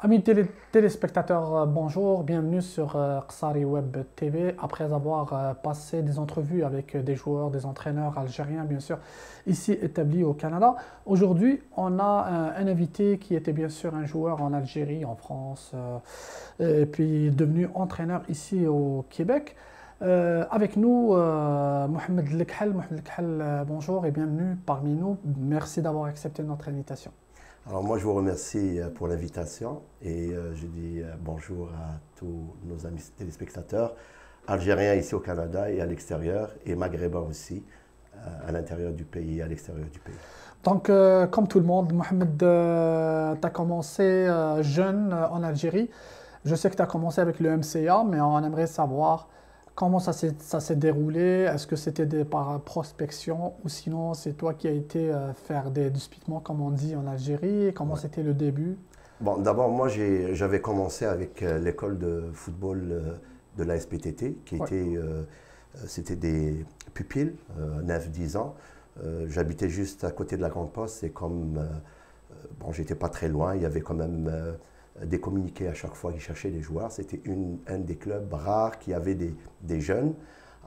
Amis téléspectateurs, bonjour, bienvenue sur Qsari Web TV. Après avoir passé des entrevues avec des joueurs, des entraîneurs algériens, bien sûr, ici établis au Canada, aujourd'hui, on a un invité qui était bien sûr un joueur en Algérie, en France, et puis devenu entraîneur ici au Québec. Avec nous, Mohamed Lekhal. Mohamed Lekhal, bonjour et bienvenue parmi nous. Merci d'avoir accepté notre invitation. Alors moi, je vous remercie pour l'invitation et je dis bonjour à tous nos amis téléspectateurs, algériens ici au Canada et à l'extérieur, et maghrébins aussi, à l'intérieur du pays et à l'extérieur du pays. Donc, comme tout le monde, Mohamed, tu as commencé jeune en Algérie. Je sais que tu as commencé avec le MCA, mais on aimerait savoir comment ça s'est déroulé. Est-ce que c'était par prospection ou sinon c'est toi qui as été faire du speedement, comme on dit en Algérie? Comment Ouais. c'était le début? Bon, d'abord, moi, j'avais commencé avec l'école de football de la SPTT, qui Ouais. était, c'était des pupilles, 9-10 ans. J'habitais juste à côté de la Grande Poste et comme bon, j'étais pas très loin, il y avait quand même des communiqués à chaque fois qui cherchaient des joueurs. C'était un des clubs rares qui avait des jeunes.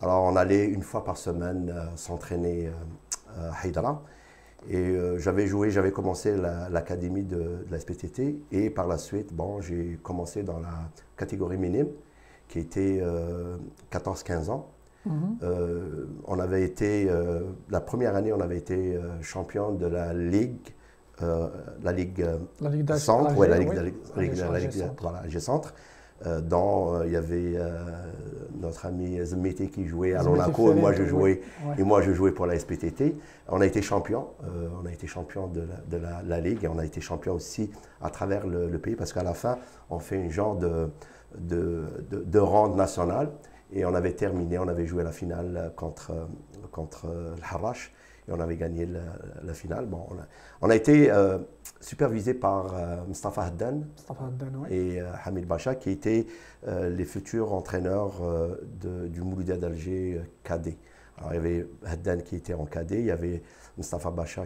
Alors on allait une fois par semaine s'entraîner à Haïdara. Et j'avais commencé l'académie de la SPTT et par la suite, bon, j'ai commencé dans la catégorie minime qui était 14-15 ans. Mhm. On avait été, la première année, on avait été champion de la Ligue La Ligue Centre, d'Alger, ouais, la Ligue, oui. la AG Ligue, Centre. voilà, G Centre, dont il y avait notre ami Zmété qui jouait à Zmété Monaco et Ferret, oui. Ouais. moi je jouais pour la SPTT. On a été champion, de la Ligue et on a été champion aussi à travers le pays parce qu'à la fin, on fait une genre de ronde nationale et on avait terminé, on avait joué la finale contre le Harash et on avait gagné la finale. Bon, on a été supervisé par Mustafa Haddan Mustafa Haddan, oui. et Hamid Bacha, qui étaient les futurs entraîneurs du Mouloudia d'Alger cadet. Alors, il y avait Haddan qui était en cadet, il y avait Mustafa Bacha,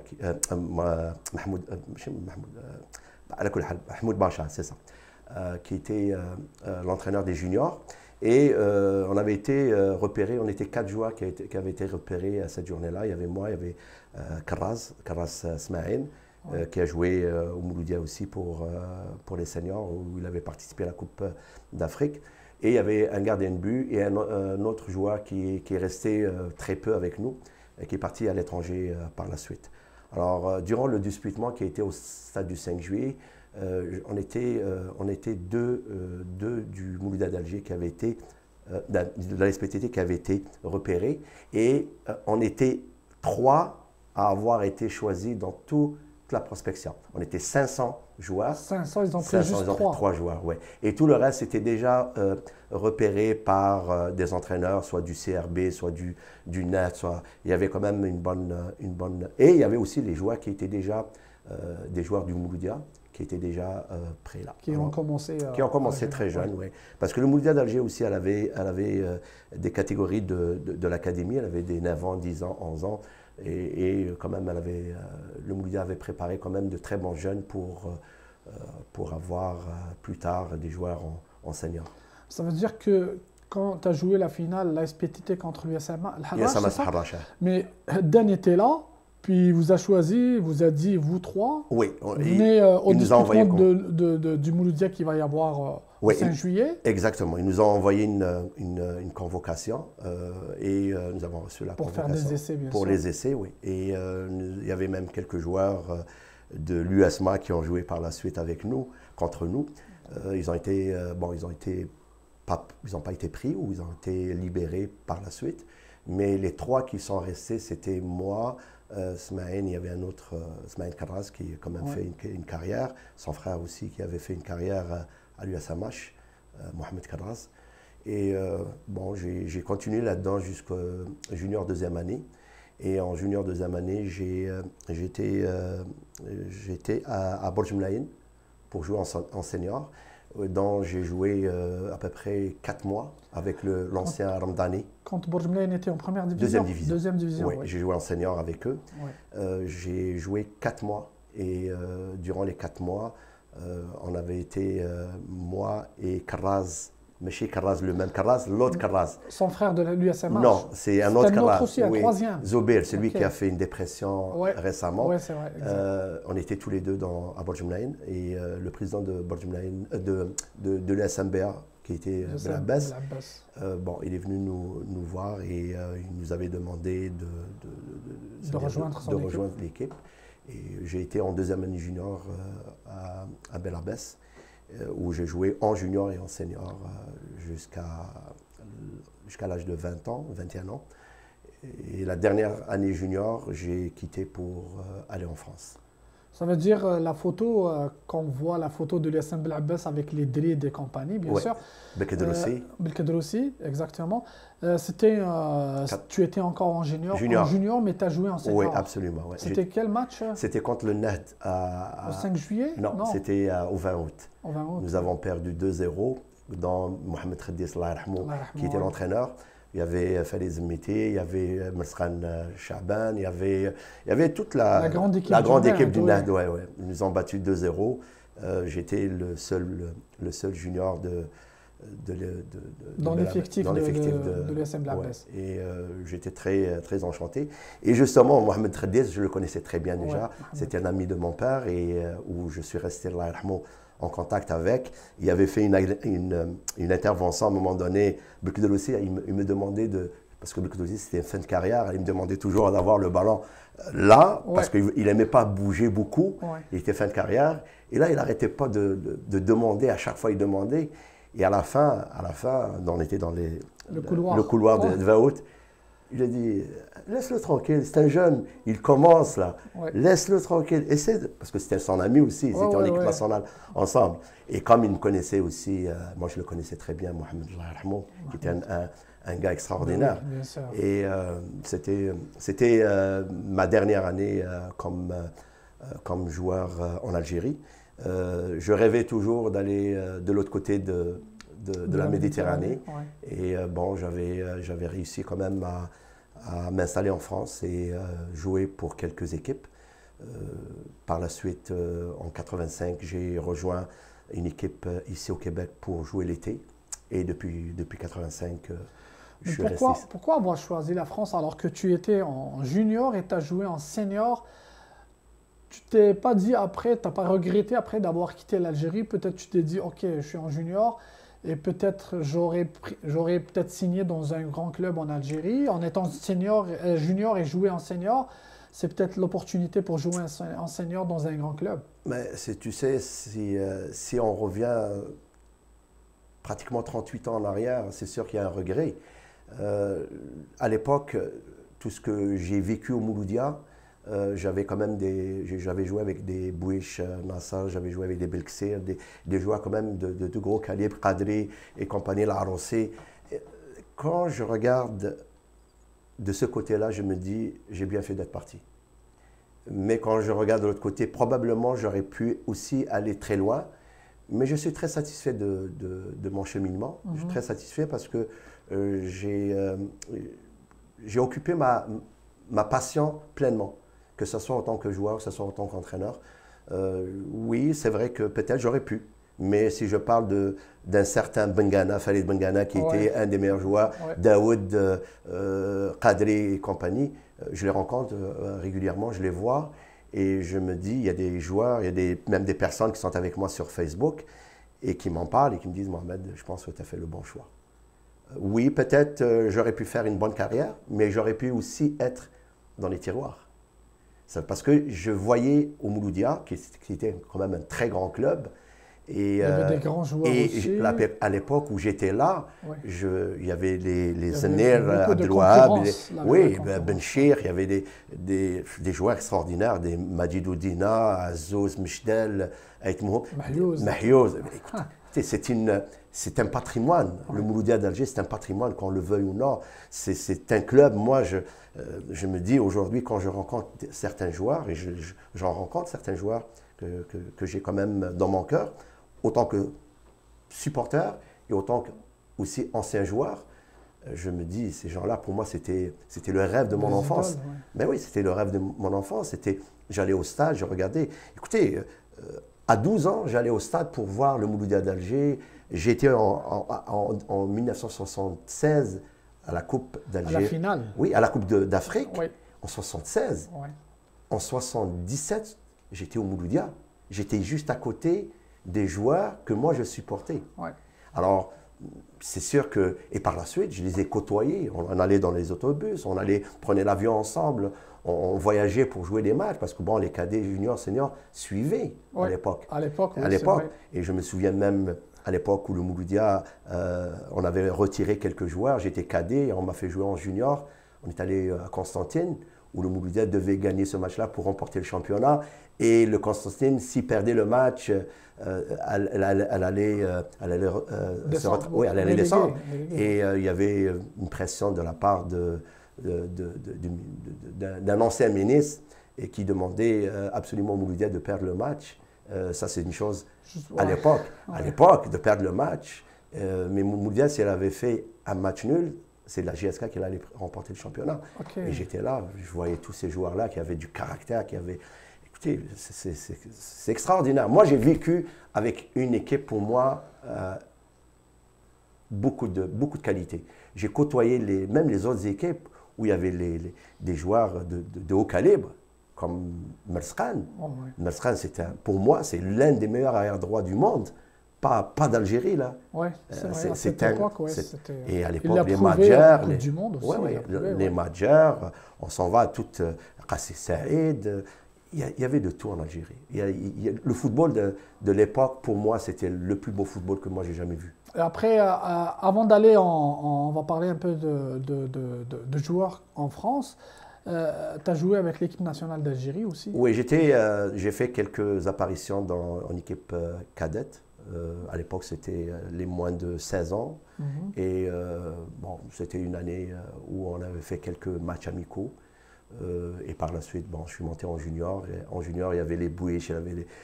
Mahmoud, Mahmoud Bacha, c'est ça, qui était l'entraîneur des juniors. Et on avait été repérés, on était 4 joueurs qui avaient été repérés à cette journée-là. Il y avait moi, il y avait Karraz Smaïn, qui a joué au Mouloudia aussi pour les seniors, où il avait participé à la Coupe d'Afrique. Et il y avait un gardien de but et un autre joueur qui est resté très peu avec nous et qui est parti à l'étranger par la suite. Alors, durant le disputement qui a été au stade du 5 juillet, on était deux du Mouloudia d'Alger qui avaient été, de la SPTT qui avaient été repérés et on était 3 à avoir été choisis dans toute la prospection. On était 500 joueurs. 500, ils ont pris 500, juste ils ont pris 3. 3 joueurs, ouais. Et tout le reste était déjà repéré par des entraîneurs, soit du CRB, soit du NET, soit... Il y avait quand même une bonne... Et il y avait aussi les joueurs qui étaient déjà des joueurs du Mouloudia, qui étaient déjà prêts là. Qui ont commencé, qui ont commencé très jeunes, oui. Parce que le Mouloudia d'Alger aussi, elle avait des catégories de l'académie, elle avait des 9 ans, 10 ans, 11 ans, et quand même, le Mouloudia avait préparé quand même de très bons jeunes pour avoir plus tard des joueurs en senior. Ça veut dire que quand tu as joué la finale, la SPTT contre l'USM Al-Harrach, c'est ça? Harracha. Mais Dan était là, puis il vous a choisi, il vous a dit, vous trois, Oui, venez au il nous a envoyé disputement du Mouloudia qui va y avoir au Oui, 5 juillet. exactement. Ils nous ont envoyé une convocation et nous avons reçu la Pour faire convocation. des essais, bien Pour sûr. les essais, oui. Et il y avait même quelques joueurs de l'USMA qui ont joué par la suite avec nous, contre nous. Ils ont été, ils n'ont pas été pris ou ils ont été libérés par la suite. Mais les 3 qui sont restés, c'était moi, Smaïn, il y avait un autre, Smaïn Karraz, qui a quand même fait une carrière, son frère aussi qui avait fait une carrière à l'USMH, Mohamed Karraz. Et bon, j'ai continué là-dedans jusqu'au junior 2e année. Et en junior 2e année, j'étais à Borj Mlaïn pour jouer en senior, dont j'ai joué à peu près 4 mois avec l'ancien Ramdani. Quand Borj Mlaïn était en première division? 2e division. 2e division, Oui, oui. j'ai joué en senior avec eux. Ouais. J'ai joué 4 mois et durant les 4 mois, On avait été, moi et Karraz, Méché Karraz, le même Karraz, l'autre Karraz. Son frère de l'USMH. Non, c'est un autre Karraz. Aussi, un troisième. Zoubir, c'est lui qui a fait une dépression récemment. Oui, c'est vrai. On était tous les deux à Borjumnaïn et le président de Borjumnaïn, de l'USMBA, qui était Belabès, bon, il est venu nous voir et il nous avait demandé de rejoindre l'équipe. Et j'ai été en deuxième année junior à Belabès, où j'ai joué en junior et en senior jusqu'à l'âge de 20 ans, 21 ans. Et la dernière année junior, j'ai quitté pour aller en France. Ça veut dire la photo, qu'on voit la photo de l'USM Belabès avec les drills et compagnie, bien sûr. Belkedroussi. Belkedroussi, exactement. Tu étais encore en junior, mais tu as joué en senior. Oui, absolument. Ouais. C'était quel match? C'était contre le Ned au 5 juillet? Non, c'était au 20 août. Nous avons perdu 2-0 dans Mohamed Khaddis, qui était l'entraîneur. Il y avait Faliz Miti, il y avait Merskan Chaban, il y avait toute la grande équipe du Nahd. Ouais. Ils nous ont battu 2-0. J'étais le seul junior dans l'effectif de l'USM Belabès. Et j'étais très enchanté. Et justement, Mohamed Khaddis, je le connaissais très bien déjà. C'était un ami de mon père et où je suis resté là, en contact avec. Il avait fait une intervention à un moment donné. Belkedroussi, il me demandait parce que Belkedroussi c'était une fin de carrière, il me demandait toujours d'avoir le ballon là, parce qu'il n'aimait pas bouger beaucoup, il était fin de carrière. Et là, il n'arrêtait pas de demander, à chaque fois il demandait. Et à la fin, on était dans le couloir de 20 août. Il a dit, laisse-le tranquille, c'est un jeune, il commence là, laisse-le tranquille. Parce que c'était son ami aussi, ils étaient en équipe nationale ensemble. Et comme il me connaissait aussi, moi je le connaissais très bien, Mohamed Rahmou, qui était un gars extraordinaire. Et c'était ma dernière année comme joueur en Algérie. Je rêvais toujours d'aller de l'autre côté de la Méditerranée. Et bon, j'avais réussi quand même à m'installer en France et jouer pour quelques équipes. Par la suite, en 85, j'ai rejoint une équipe ici au Québec pour jouer l'été. Et depuis 85, je suis resté. Pourquoi avoir choisi la France alors que tu étais en junior et tu as joué en senior? Tu t'es pas dit après, tu n'as pas regretté après d'avoir quitté l'Algérie? Peut-être tu t'es dit, ok, je suis en junior. Et peut-être j'aurais peut-être signé dans un grand club en Algérie en étant junior et jouer en senior. C'est peut-être l'opportunité pour jouer en senior dans un grand club. Mais tu sais, si on revient pratiquement 38 ans en arrière, c'est sûr qu'il y a un regret. À l'époque, tout ce que j'ai vécu au Mouloudia, j'avais quand même j'avais joué avec des Bouish Nassar, j'avais joué avec des Belksir, des joueurs quand même de gros calibre, Qadri et compagnie, l'Arosé. Quand je regarde de ce côté-là, je me dis, j'ai bien fait d'être parti. Mais quand je regarde de l'autre côté, probablement j'aurais pu aussi aller très loin. Mais je suis très satisfait de mon cheminement. Je suis très satisfait parce que j'ai occupé ma passion pleinement. Que ce soit en tant que joueur, que ce soit en tant qu'entraîneur. Oui, c'est vrai que peut-être j'aurais pu. Mais si je parle d'un certain Bengana, Farid Bengana, qui était un des meilleurs joueurs, Daoud, Qadri et compagnie, je les rencontre régulièrement, je les vois. Et je me dis, il y a des joueurs, il y a même des personnes qui sont avec moi sur Facebook et qui m'en parlent et qui me disent, Mohamed, je pense que tu as fait le bon choix. Oui, peut-être j'aurais pu faire une bonne carrière, mais j'aurais pu aussi être dans les tiroirs. Parce que je voyais au Mouloudia, qui était quand même un très grand club. Et, il y avait des grands joueurs aussi. À l'époque où j'étais là, il y avait les Zenir, Abdelouab, Benchir, il y avait des joueurs extraordinaires, des Majidou Dina, Azouz, Mishdel, Aïtmoum, Mahyouz. C'est un patrimoine. Le Mouloudia d'Alger, c'est un patrimoine, qu'on le veuille ou non. C'est un club. Moi, je me dis aujourd'hui, quand je rencontre certains joueurs, et j'en rencontre certains joueurs que j'ai quand même dans mon cœur, autant que supporter et autant que aussi ancien joueur, je me dis, ces gens-là, pour moi, c'était le rêve de mon enfance. Mais oui, c'était le rêve de mon enfance. J'allais au stade, je regardais. Écoutez, À 12 ans, j'allais au stade pour voir le Mouloudia d'Alger. J'étais en 1976 à la Coupe d'Alger. À la finale. Oui, à la Coupe d'Afrique, Oui. en 76. Oui. En 77, j'étais au Mouloudia. J'étais juste à côté des joueurs que moi je supportais. Oui. Alors, c'est sûr que, et par la suite, je les ai côtoyés. On allait dans les autobus, on prenait l'avion ensemble, on voyageait pour jouer des matchs, parce que bon, les cadets, juniors, seniors suivaient à l'époque. À l'époque, oui, À l'époque. Et je me souviens même à l'époque où le Mouloudia, on avait retiré quelques joueurs, j'étais cadet, on m'a fait jouer en junior. On est allé à Constantine, où le Mouloudia devait gagner ce match-là pour remporter le championnat. Et le Constantine, s'il perdait le match, elle allait descendre. Oui, elle allait descendre. Délégué. Et il y avait une pression de la part d'un ancien ministre et qui demandait absolument au Mouloudia de perdre le match. Ça, c'est une chose à l'époque. À l'époque, de perdre le match. Mais Mouloudia, si elle avait fait un match nul, c'est la GSK qui allait remporter le championnat. Okay. Et j'étais là, je voyais tous ces joueurs-là qui avaient du caractère, qui avaient... Écoutez, c'est extraordinaire. Moi, j'ai vécu avec une équipe, pour moi, beaucoup de qualité. J'ai côtoyé même les autres équipes où il y avait des joueurs de haut calibre, comme Merskan. Oh, oui. Merskan, pour moi, c'est l'un des meilleurs arrière-droits du monde. Pas d'Algérie, là. Oui, c'est vrai, à cette époque, et à l'époque, les Majers, du monde aussi, les Majers, on s'en va à toute Kassi Saïd. Il y avait de tout en Algérie. Le football de l'époque, pour moi, c'était le plus beau football que moi, j'ai jamais vu. Et après, avant d'aller, on va parler un peu de joueurs en France. Tu as joué avec l'équipe nationale d'Algérie aussi? Oui, j'ai fait quelques apparitions en équipe cadette. À l'époque, c'était les moins de 16 ans. Et bon, c'était une année où on avait fait quelques matchs amicaux. Et par la suite, bon, je suis monté en junior. Et en junior, il y avait les bouées,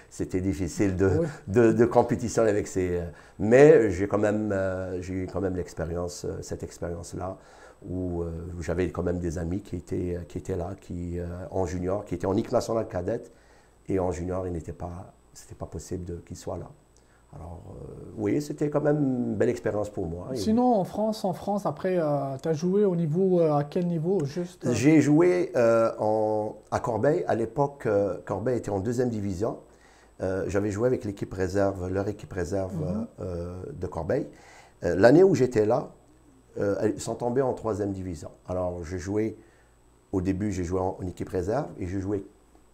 c'était difficile de compétition avec ces... mais j'ai eu quand même l'expérience, cette expérience-là, où j'avais quand même des amis qui étaient là, en junior, qui étaient en équipe nationale cadette. Et en junior, c'était pas possible qu'ils soient là. Alors, oui, c'était quand même une belle expérience pour moi. Sinon, en France, après, tu as joué au niveau, à quel niveau juste? J'ai joué à Corbeil. À l'époque, Corbeil était en 2e division. J'avais joué avec l'équipe réserve, leur équipe réserve de Corbeil. L'année où j'étais là, ils sont tombés en 3e division. Alors, au début, j'ai joué en équipe réserve et j'ai joué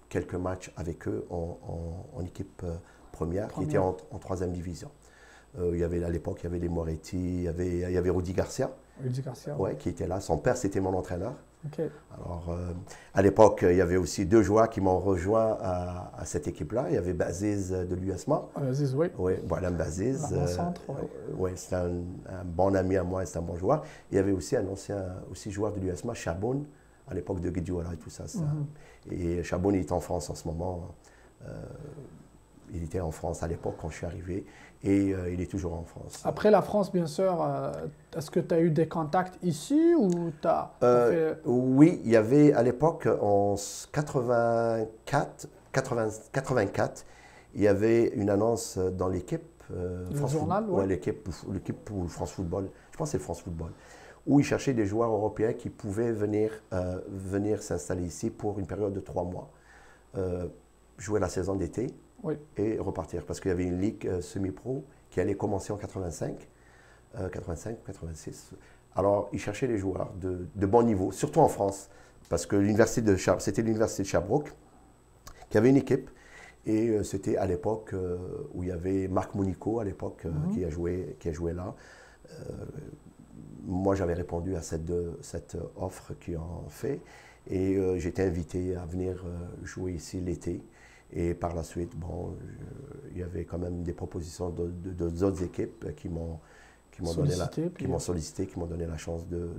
quelques matchs avec eux en équipe première, qui était en 3e division. À l'époque, il y avait les Moretti, il y avait Rudy Garcia. Rudy Garcia. Ouais, qui était là. Son père, c'était mon entraîneur. Okay. Alors, à l'époque, il y avait aussi 2 joueurs qui m'ont rejoint à cette équipe-là. Il y avait Baziz de l'USMA. Baziz, oui. Oui, voilà, Baziz. Oui, c'est un bon ami à moi, c'est un bon joueur. Il y avait aussi un ancien joueur de l'USMA, Chaboun, à l'époque de Guedioula et tout ça. Et Chaboun, il est en France en ce moment. Il était en France à l'époque quand je suis arrivé et il est toujours en France. après la France, bien sûr, est-ce que tu as eu des contacts ici ou tu as fait... Oui, il y avait à l'époque, en 84, il y avait une annonce dans l'équipe. Le journal, oui. Ouais, l'équipe pour France Football, je pense que c'est France Football, où ils cherchaient des joueurs européens qui pouvaient venir s'installer ici pour une période de 3 mois, jouer la saison d'été. Oui. Et repartir, parce qu'il y avait une ligue semi-pro qui allait commencer en 85, 86. Alors, ils cherchaient des joueurs de bon niveau, surtout en France, parce que c'était l'université de Sherbrooke qui avait une équipe, et c'était à l'époque où il y avait Marc Monico, à l'époque, qui a joué là. Moi, j'avais répondu à cette offre qu'ils ont fait, et j'étais invité à venir jouer ici l'été. Et par la suite, bon, il y avait quand même des propositions d'autres équipes qui m'ont sollicité, qui m'ont donné la chance de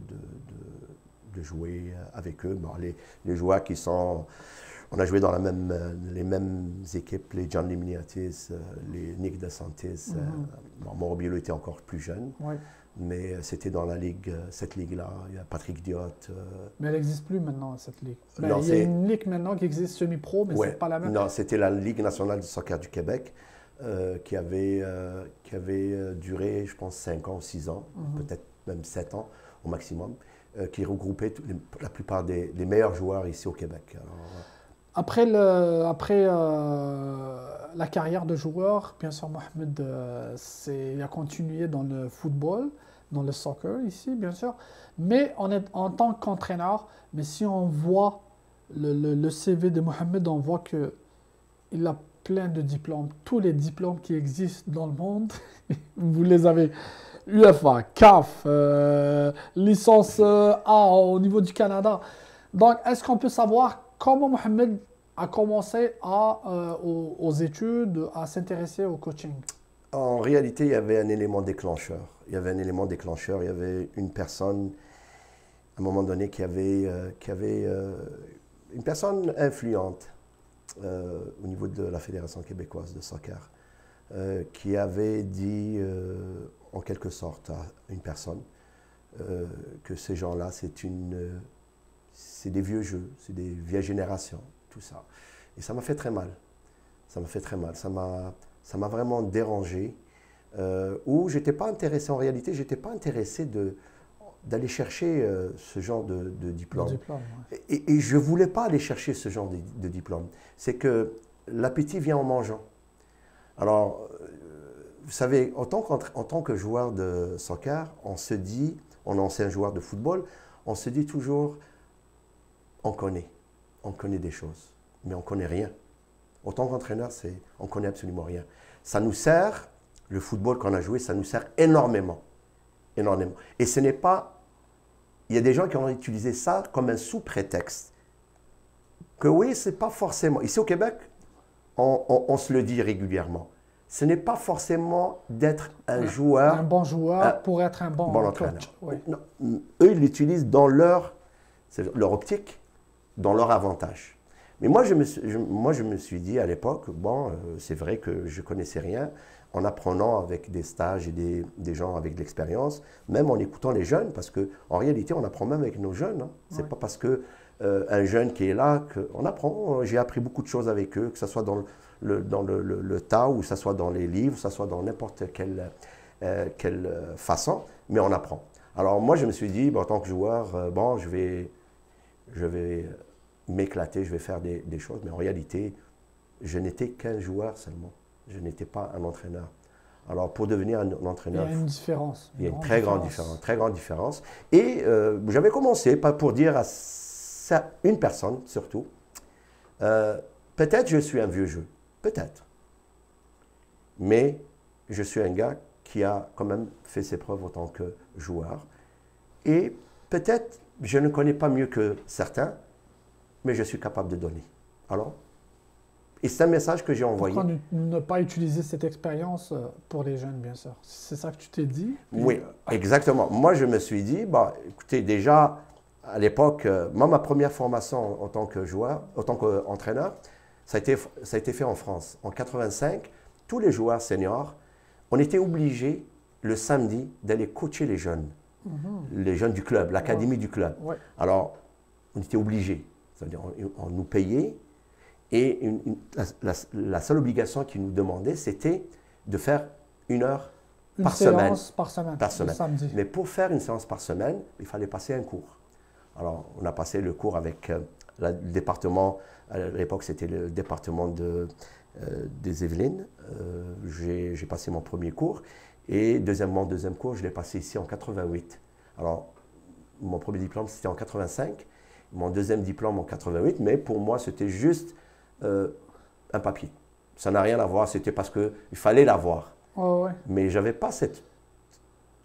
jouer avec eux. Bon, les joueurs qui sont... On a joué dans les mêmes équipes, les John Limniatis, les Nick DeSantis. Bon, Morbiello était encore plus jeune. Oui. Mais c'était dans la ligue, cette ligue-là. Il y a Patrick Diot. Mais elle n'existe plus maintenant, cette ligue. Ben, Non, il y a une ligue maintenant qui existe semi-pro, mais ouais, c'est pas la même. non, c'était la Ligue nationale du soccer du Québec qui avait duré, je pense, 5 ans ou 6 ans, peut-être même 7 ans au maximum, qui regroupait la plupart des meilleurs joueurs ici au Québec. Alors, Après, la carrière de joueur, bien sûr, Mohamed il a continué dans le football, dans le soccer ici, bien sûr, mais en tant qu'entraîneur. Mais si on voit le CV de Mohamed, on voit qu'il a plein de diplômes. Tous les diplômes qui existent dans le monde, vous les avez. UEFA, CAF, licence A au niveau du Canada. Donc, est-ce qu'on peut savoir comment Mohamed a commencé aux études, à s'intéresser au coaching? en réalité, il y avait un élément déclencheur. Il y avait un élément déclencheur. Il y avait une personne, à un moment donné, qui avait une personne influente au niveau de la Fédération québécoise de soccer, qui avait dit, en quelque sorte, à une personne que ces gens-là, c'est des vieux jeux, c'est des vieilles générations, tout ça. Et ça m'a fait très mal. Ça m'a fait très mal. Ça m'a vraiment dérangé. Où j'étais pas intéressé, en réalité, j'étais pas intéressé d'aller chercher ce genre de diplôme. Ouais. Et je voulais pas aller chercher ce genre de diplôme. C'est que l'appétit vient en mangeant. Alors, vous savez, en tant que joueur de soccer, on se dit, en ancien joueur de football, on se dit toujours, on connaît des choses, mais on ne connaît rien. En tant qu'entraîneur, on ne connaît absolument rien. Ça nous sert, le football qu'on a joué, ça nous sert énormément. Énormément. Et ce n'est pas... Il y a des gens qui ont utilisé ça comme un sous-prétexte. Que oui, ce n'est pas forcément... Ici au Québec, on se le dit régulièrement. Ce n'est pas forcément d'être un joueur... Un bon joueur pour être un bon entraîneur. coach. Oui. Non, eux, ils l'utilisent dans leur optique, dans leur avantage. Mais moi, je me suis dit à l'époque, bon, c'est vrai que je ne connaissais rien, en apprenant avec des stages et des gens avec de l'expérience, même en écoutant les jeunes, parce qu'en réalité, on apprend même avec nos jeunes. Hein. Ce n'est pas parce qu'un jeune qui est là qu'on apprend. J'ai appris beaucoup de choses avec eux, que ce soit dans le tas, ou que ce soit dans les livres, que ce soit dans n'importe quelle façon, mais on apprend. Alors moi, je me suis dit, bon, en tant que joueur, bon, je vais m'éclater, je vais faire des choses, mais en réalité, je n'étais qu'un joueur seulement. Je n'étais pas un entraîneur. Alors, pour devenir un entraîneur... Il y a une différence. Il y a une très grande différence. Et j'avais commencé pour dire à une personne, surtout, peut-être je suis un vieux jeu, peut-être. Mais je suis un gars qui a quand même fait ses preuves en tant que joueur. Et peut-être je ne connais pas mieux que certains, mais je suis capable de donner. Alors, et c'est un message que j'ai envoyé. Pourquoi ne pas utiliser cette expérience pour les jeunes, bien sûr? C'est ça que tu t'es dit? Oui, exactement. Moi, je me suis dit, bah, écoutez, déjà, à l'époque, moi, ma première formation en tant que joueur, en tant qu'entraîneur, ça a été fait en France. En 85, tous les joueurs seniors, on était obligés, le samedi, d'aller coacher les jeunes. Les jeunes du club, l'académie du club. Ouais. Alors, on était obligés. C'est-à-dire, on nous payait. Et la seule obligation qu'ils nous demandaient, c'était de faire une heure par semaine. Une séance par semaine. Le samedi. Mais pour faire une séance par semaine, il fallait passer un cours. Alors, on a passé le cours avec le département, à l'époque c'était le département des Yvelines. J'ai passé mon premier cours. Et deuxième cours, je l'ai passé ici en 88. Alors, mon premier diplôme, c'était en 85. Mon deuxième diplôme en 88, mais pour moi, c'était juste un papier. Ça n'a rien à voir, c'était parce qu'il fallait l'avoir. Oh, ouais. Mais je n'avais pas cette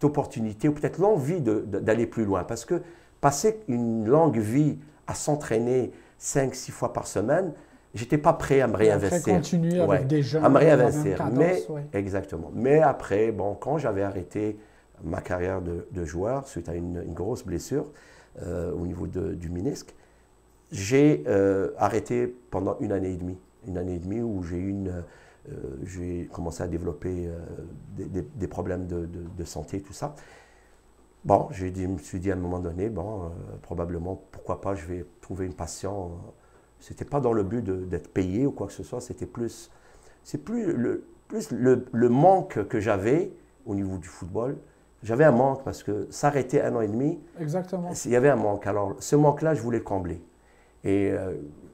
opportunité, ou peut-être l'envie d'aller plus loin. Parce que passer une longue vie à s'entraîner 5-6 fois par semaine, je n'étais pas prêt à me réinvestir. Après, continuer avec des jeunes. À me réinvestir. Cadence, mais, ouais. Exactement. Mais après, bon, quand j'avais arrêté ma carrière de joueur, suite à une grosse blessure au niveau du ménisque, j'ai arrêté pendant une année et demie. Une année et demie où j'ai commencé à développer des problèmes de santé, tout ça. Bon, je me suis dit à un moment donné, bon, probablement, pourquoi pas, je vais trouver une passion. C'était pas dans le but d'être payé ou quoi que ce soit, c'était plus, c'est plus le manque que j'avais au niveau du football. J'avais un manque parce que s'arrêter 1 an et demi, Exactement. il y avait un manque. Alors, ce manque-là, je voulais le combler. Et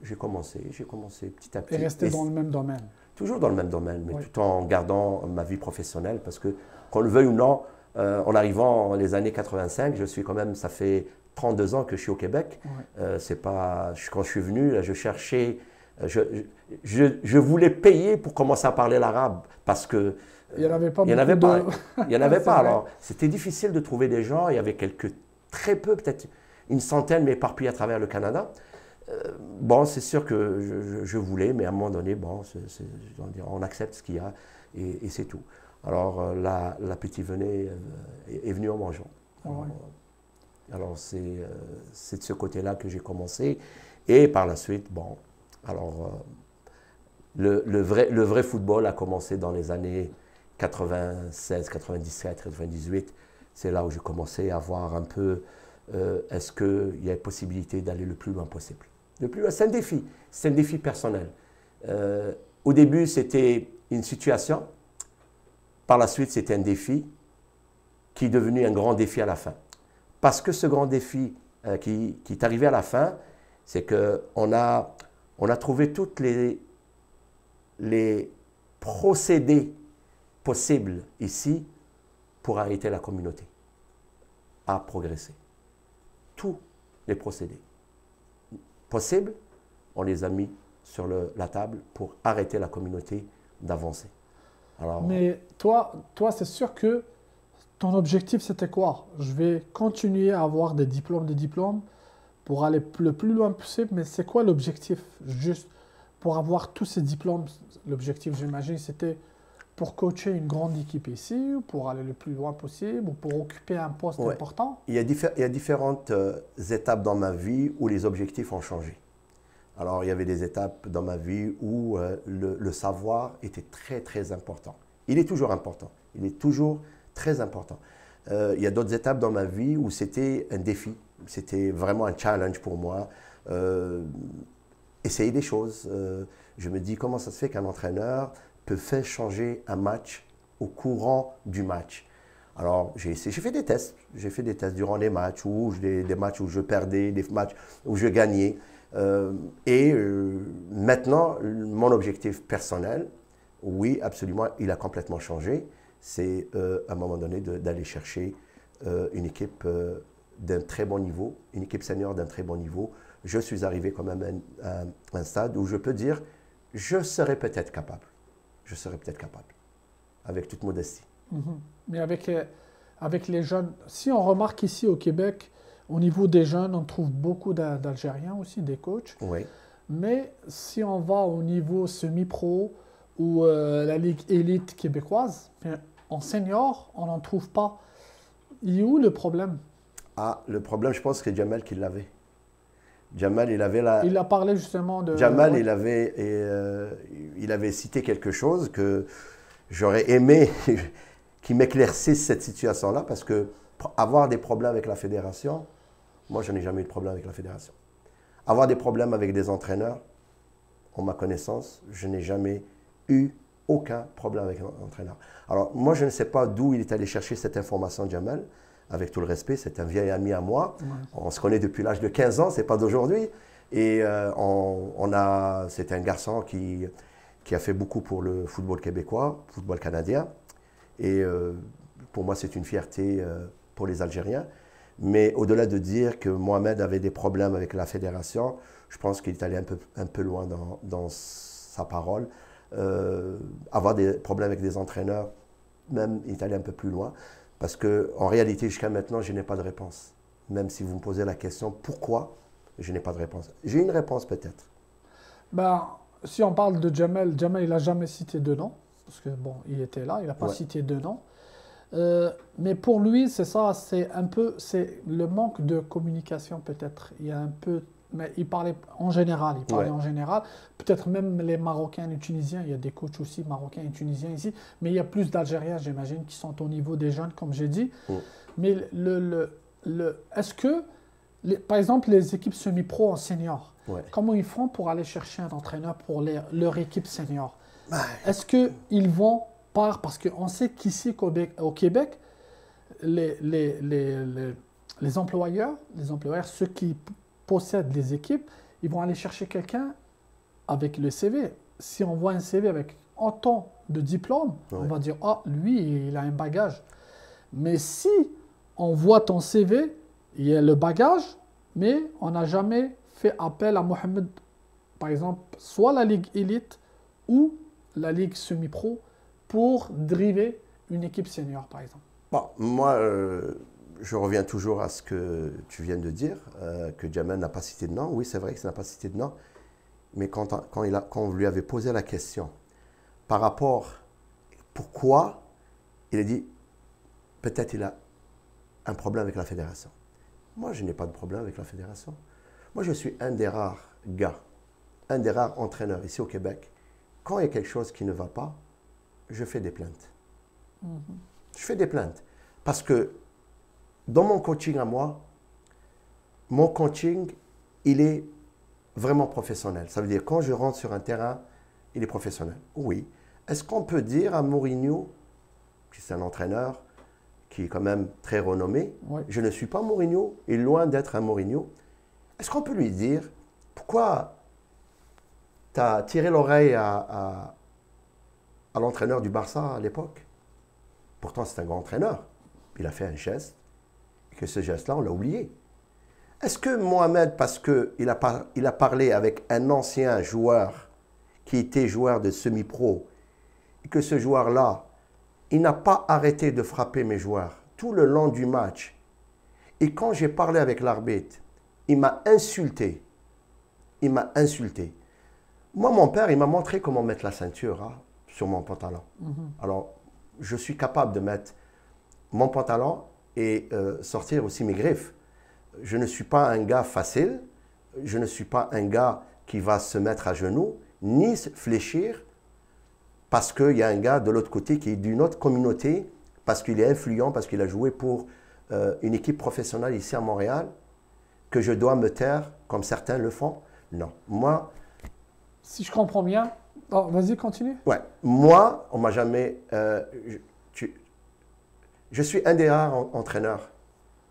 j'ai commencé petit à Et petit. rester dans le même domaine. Toujours dans le même domaine, mais Oui. tout en gardant ma vie professionnelle, parce que, qu'on le veuille ou non, en arrivant les années 85, je suis quand même, ça fait 32 ans que je suis au Québec. Ouais. C'est pas, quand je suis venu, là, je cherchais, je voulais payer pour commencer à parler l'arabe, parce que Il n'y en avait pas il y en avait beaucoup pas. Il y en avait C'est pas. vrai. Alors, c'était difficile de trouver des gens. Il y avait très peu, peut-être une centaine, mais éparpillés à travers le Canada. Bon, c'est sûr que je voulais, mais à un moment donné, bon, on accepte ce qu'il y a et c'est tout. Alors la petite est venue en mangeant. Ouais. Alors c'est de ce côté-là que j'ai commencé. Et par la suite, bon, alors le vrai football a commencé dans les années 96, 97, 98. C'est là où j'ai commencé à voir un peu est-ce qu'il y a possibilité d'aller le plus loin possible. Le plus loin, c'est un défi personnel. Au début, c'était une situation. Par la suite, c'était un défi qui est devenu un grand défi à la fin. Parce que ce grand défi qui est arrivé à la fin, c'est qu'on on a trouvé toutes les procédés possibles ici pour arrêter la communauté à progresser. Tous les procédés possibles, on les a mis sur la table pour arrêter la communauté d'avancer. Alors, Mais toi, c'est sûr que ton objectif, c'était quoi? Je vais continuer à avoir des diplômes pour aller le plus loin possible, mais c'est quoi l'objectif? Juste pour avoir tous ces diplômes, l'objectif, j'imagine, c'était pour coacher une grande équipe ici, ou pour aller le plus loin possible, ou pour occuper un poste ouais. important? Il y a différentes étapes dans ma vie où les objectifs ont changé. Alors, il y avait des étapes dans ma vie où le savoir était très, très important. Il est toujours important. Il est toujours très important. Il y a d'autres étapes dans ma vie où c'était un défi. C'était vraiment un challenge pour moi. Essayer des choses. Je me dis, comment ça se fait qu'un entraîneur peut faire changer un match au courant du match? Alors, j'ai fait des tests. J'ai fait des tests durant les matchs, des matchs où je perdais, des matchs où je gagnais. Maintenant, mon objectif personnel, oui, absolument, il a complètement changé. C'est à un moment donné d'aller chercher une équipe d'un très bon niveau, une équipe senior d'un très bon niveau. Je suis arrivé quand même à un stade où je peux dire, je serais peut-être capable. Je serais peut-être capable, avec toute modestie. Mhm. Mais avec les jeunes, si on remarque ici au Québec, au niveau des jeunes, on trouve beaucoup d'Algériens aussi, des coachs. Oui. Mais si on va au niveau semi-pro ou la Ligue élite québécoise, bien, en senior, on n'en trouve pas. Il est où le problème? Ah, le problème, je pense que c'est Jamel qui l'avait. Jamal, il avait la... Il a parlé justement de... Jamal, ouais. il avait cité quelque chose que j'aurais aimé qu'il m'éclaircisse cette situation-là, parce que avoir des problèmes avec la fédération, moi, je n'ai jamais eu de problème avec la fédération. Avoir des problèmes avec des entraîneurs, en ma connaissance, je n'ai jamais eu aucun problème avec un entraîneur. Alors, moi, je ne sais pas d'où il est allé chercher cette information, Jamal. Avec tout le respect, c'est un vieil ami à moi. Ouais. On se connaît depuis l'âge de 15 ans, c'est pas d'aujourd'hui. Et c'est un garçon qui a fait beaucoup pour le football québécois, football canadien. Et pour moi, c'est une fierté pour les Algériens. Mais au-delà de dire que Mohamed avait des problèmes avec la fédération, je pense qu'il est allé un peu loin dans sa parole. Avoir des problèmes avec des entraîneurs, même, il est allé un peu plus loin. Parce qu'en réalité, jusqu'à maintenant, je n'ai pas de réponse. Même si vous me posez la question, pourquoi, je n'ai pas de réponse. J'ai une réponse peut-être. Ben, si on parle de Jamel, il n'a jamais cité de nom. Parce que bon, il était là, il n'a pas cité de nom. Mais pour lui, c'est ça, c'est le manque de communication peut-être. Il y a un peu mais il parlait en général. Il parlait Ouais. en général. Peut-être même les Marocains et les Tunisiens. Il y a des coachs aussi Marocains et Tunisiens ici. Mais il y a plus d'Algériens, j'imagine, qui sont au niveau des jeunes, comme j'ai dit. Mm. Mais est-ce que, par exemple, les équipes semi-pro en senior, Ouais. comment ils font pour aller chercher un entraîneur pour leur équipe senior? Bah, Est-ce qu'ils vont parce qu'on sait qu'ici au Québec, les employeurs, ceux qui possèdent les équipes, ils vont aller chercher quelqu'un avec le CV. Si on voit un CV avec autant de diplômes, on va dire, ah, lui, il a un bagage. Mais si on voit ton CV, il y a le bagage, mais on n'a jamais fait appel à Mohamed, par exemple, soit la Ligue Élite ou la Ligue Semi-Pro pour driver une équipe senior, par exemple. bon, moi, je reviens toujours à ce que tu viens de dire, que Jamel n'a pas cité de nom. Oui, c'est vrai qu'il n'a pas cité de nom. Mais quand on lui avait posé la question par rapport pourquoi, il a dit peut-être il a un problème avec la fédération. Moi, je n'ai pas de problème avec la fédération. Moi, je suis un des rares gars, un des rares entraîneurs ici au Québec. Quand il y a quelque chose qui ne va pas, je fais des plaintes. Je fais des plaintes. Parce que dans mon coaching à moi, mon coaching, il est vraiment professionnel. Ça veut dire quand je rentre sur un terrain, il est professionnel. Oui. Est-ce qu'on peut dire à Mourinho, qui c'est un entraîneur qui est quand même très renommé, Oui. je ne suis pas Mourinho, il est loin d'être un Mourinho. Est-ce qu'on peut lui dire pourquoi tu as tiré l'oreille à l'entraîneur du Barça à l'époque? Pourtant, c'est un grand entraîneur. Il a fait un geste, et que ce geste-là, on l'a oublié. Est-ce que Mohamed, parce qu'il a parlé avec un ancien joueur qui était joueur de semi-pro, et que ce joueur-là, il n'a pas arrêté de frapper mes joueurs tout le long du match. Et quand j'ai parlé avec l'arbitre, il m'a insulté. Il m'a insulté. Moi, mon père, il m'a montré comment mettre la ceinture sur mon pantalon. Alors, je suis capable de mettre mon pantalon et sortir aussi mes griffes. Je ne suis pas un gars facile. Je ne suis pas un gars qui va se mettre à genoux, ni fléchir, parce qu'il y a un gars de l'autre côté qui est d'une autre communauté, parce qu'il est influent, parce qu'il a joué pour une équipe professionnelle ici à Montréal, que je dois me taire comme certains le font. Non. Moi, Si je comprends bien, oh, vas-y, continue. ouais, moi, on m'a jamais... je suis un des rares entraîneurs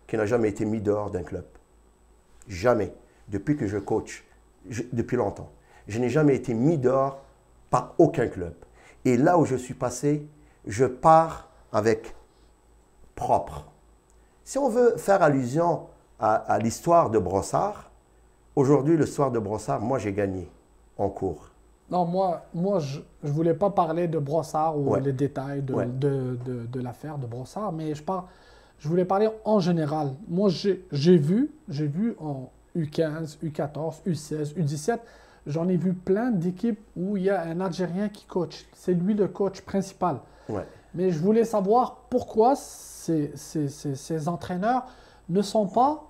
qui n'a jamais été mis dehors d'un club. Jamais. Depuis que je coach, depuis longtemps. Je n'ai jamais été mis dehors par aucun club. Et là où je suis passé, je pars avec propre. Si on veut faire allusion à l'histoire de Brossard, aujourd'hui, l'histoire de Brossard, moi, j'ai gagné en cours. Non, moi je ne voulais pas parler de Brossard ou Ouais. les détails Ouais. de l'affaire de Brossard, mais je voulais parler en général. Moi, j'ai vu en U15, U14, U16, U17, j'en ai vu plein d'équipes où il y a un Algérien qui coach. C'est lui le coach principal. Ouais. Mais je voulais savoir pourquoi ces entraîneurs ne sont pas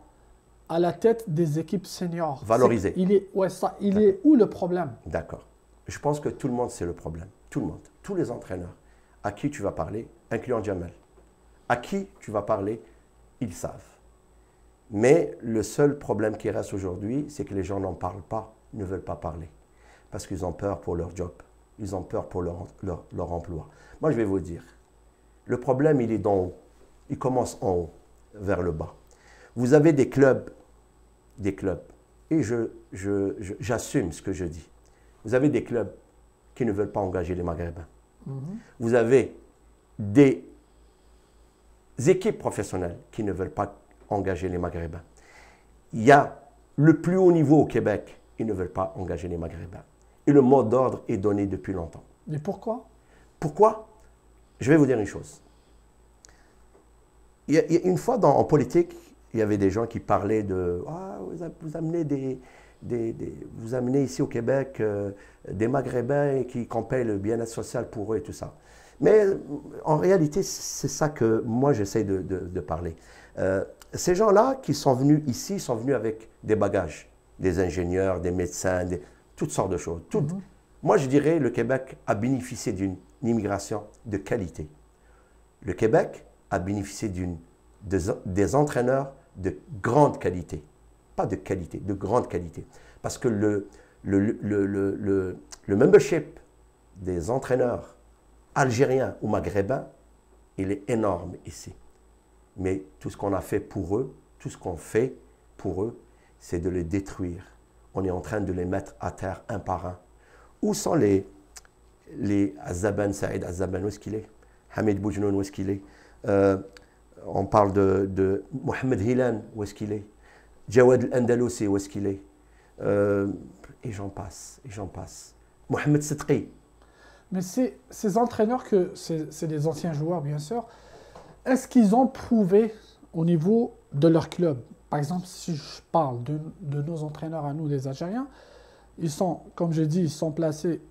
à la tête des équipes seniors. Valorisés. Il est où le problème? D'accord. Je pense que tout le monde sait le problème. Tout le monde. Tous les entraîneurs à qui tu vas parler, incluant Jamel, à qui tu vas parler, ils savent. Mais le seul problème qui reste aujourd'hui, c'est que les gens n'en parlent pas, ne veulent pas parler. Parce qu'ils ont peur pour leur job. Ils ont peur pour leur emploi. Moi, je vais vous dire, le problème, il est d'en haut. Il commence en haut, vers le bas. Vous avez des clubs, et j'assume ce que je dis. Vous avez des clubs qui ne veulent pas engager les Maghrébins. Vous avez des équipes professionnelles qui ne veulent pas engager les Maghrébins. Il y a le plus haut niveau au Québec, ils ne veulent pas engager les Maghrébins. Et le mot d'ordre est donné depuis longtemps. Mais pourquoi? Pourquoi? Je vais vous dire une chose. Il y a une fois en politique, il y avait des gens qui parlaient de vous amenez ici au Québec des Maghrébins qu'on paye le bien-être social pour eux et tout ça. Mais en réalité, c'est ça que moi j'essaie de parler. Ces gens-là qui sont venus ici sont venus avec des bagages. des ingénieurs, des médecins, toutes sortes de choses. Moi, je dirais le Québec a bénéficié d'une immigration de qualité. Le Québec a bénéficié des entraîneurs de grande qualité. Pas de qualité, de grande qualité. Parce que le membership des entraîneurs algériens ou maghrébins, il est énorme ici. Mais tout ce qu'on a fait pour eux, tout ce qu'on fait pour eux, c'est de les détruire. On est en train de les mettre à terre un par un. Où sont les Azaban, Saïd Azaban, où est-ce qu'il est? Hamid Boujnoun, où est-ce qu'il est? On parle de Mohamed Hilan, où est-ce qu'il est? Jawad Al-Andalousi, où est-ce qu'il est? Et j'en passe, et j'en passe. Mohamed Sidqi. Mais ces entraîneurs, c'est des anciens joueurs, bien sûr, est-ce qu'ils ont prouvé au niveau de leur club? Par exemple, si je parle de nos entraîneurs à nous, des Algériens, ils sont, comme j'ai dit, ils sont placés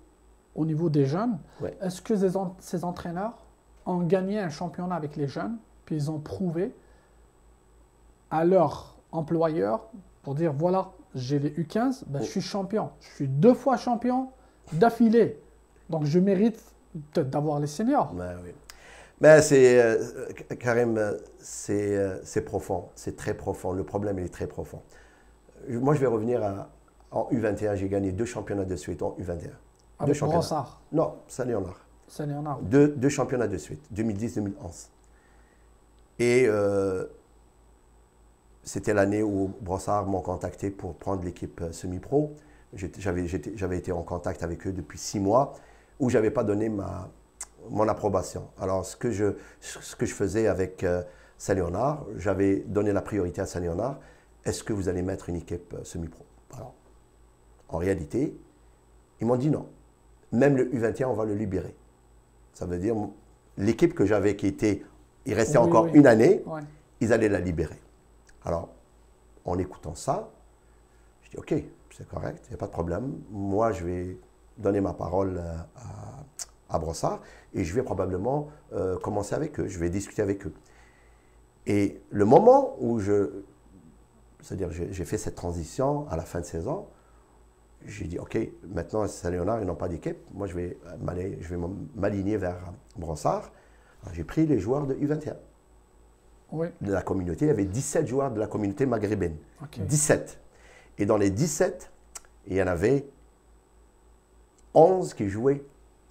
au niveau des jeunes. Ouais. Est-ce que ces entraîneurs ont gagné un championnat avec les jeunes, puis ils ont prouvé à leur employeur pour dire, voilà, j'ai les U15, ben, je suis champion. Je suis 2 fois champion d'affilée. Donc, je mérite peut-être d'avoir les seniors. Ben, oui. Mais Karim, c'est profond, c'est très profond. Le problème, il est très profond. Moi, je vais revenir en U21. J'ai gagné 2 championnats de suite en U21. Avec Brossard? Non, Saint-Léonard. Saint-Léonard. 2 championnats de suite, 2010-2011. Et c'était l'année où Brossard m'ont contacté pour prendre l'équipe semi-pro. J'avais été en contact avec eux depuis 6 mois, où je n'avais pas donné mon approbation. Alors, ce que je faisais avec Saint-Léonard, j'avais donné la priorité à Saint-Léonard. Est-ce que vous allez mettre une équipe semi-pro? Alors, en réalité, ils m'ont dit non. Même le U21, on va le libérer. Ça veut dire, l'équipe que j'avais il restait encore une année, ils allaient la libérer. Alors, en écoutant ça, je dis, OK, c'est correct, il n'y a pas de problème. Moi, je vais donner ma parole à Brossard et je vais probablement commencer avec eux, je vais discuter avec eux. Et le moment où c'est-à-dire j'ai fait cette transition à la fin de saison, j'ai dit, OK, maintenant, Saint-Léonard, ils n'ont pas d'équipe. Moi, je vais m'aligner vers Brossard. J'ai pris les joueurs de U21. Oui. De la communauté, il y avait 17 joueurs de la communauté maghrébine. Okay. 17. Et dans les 17, il y en avait 11 qui jouaient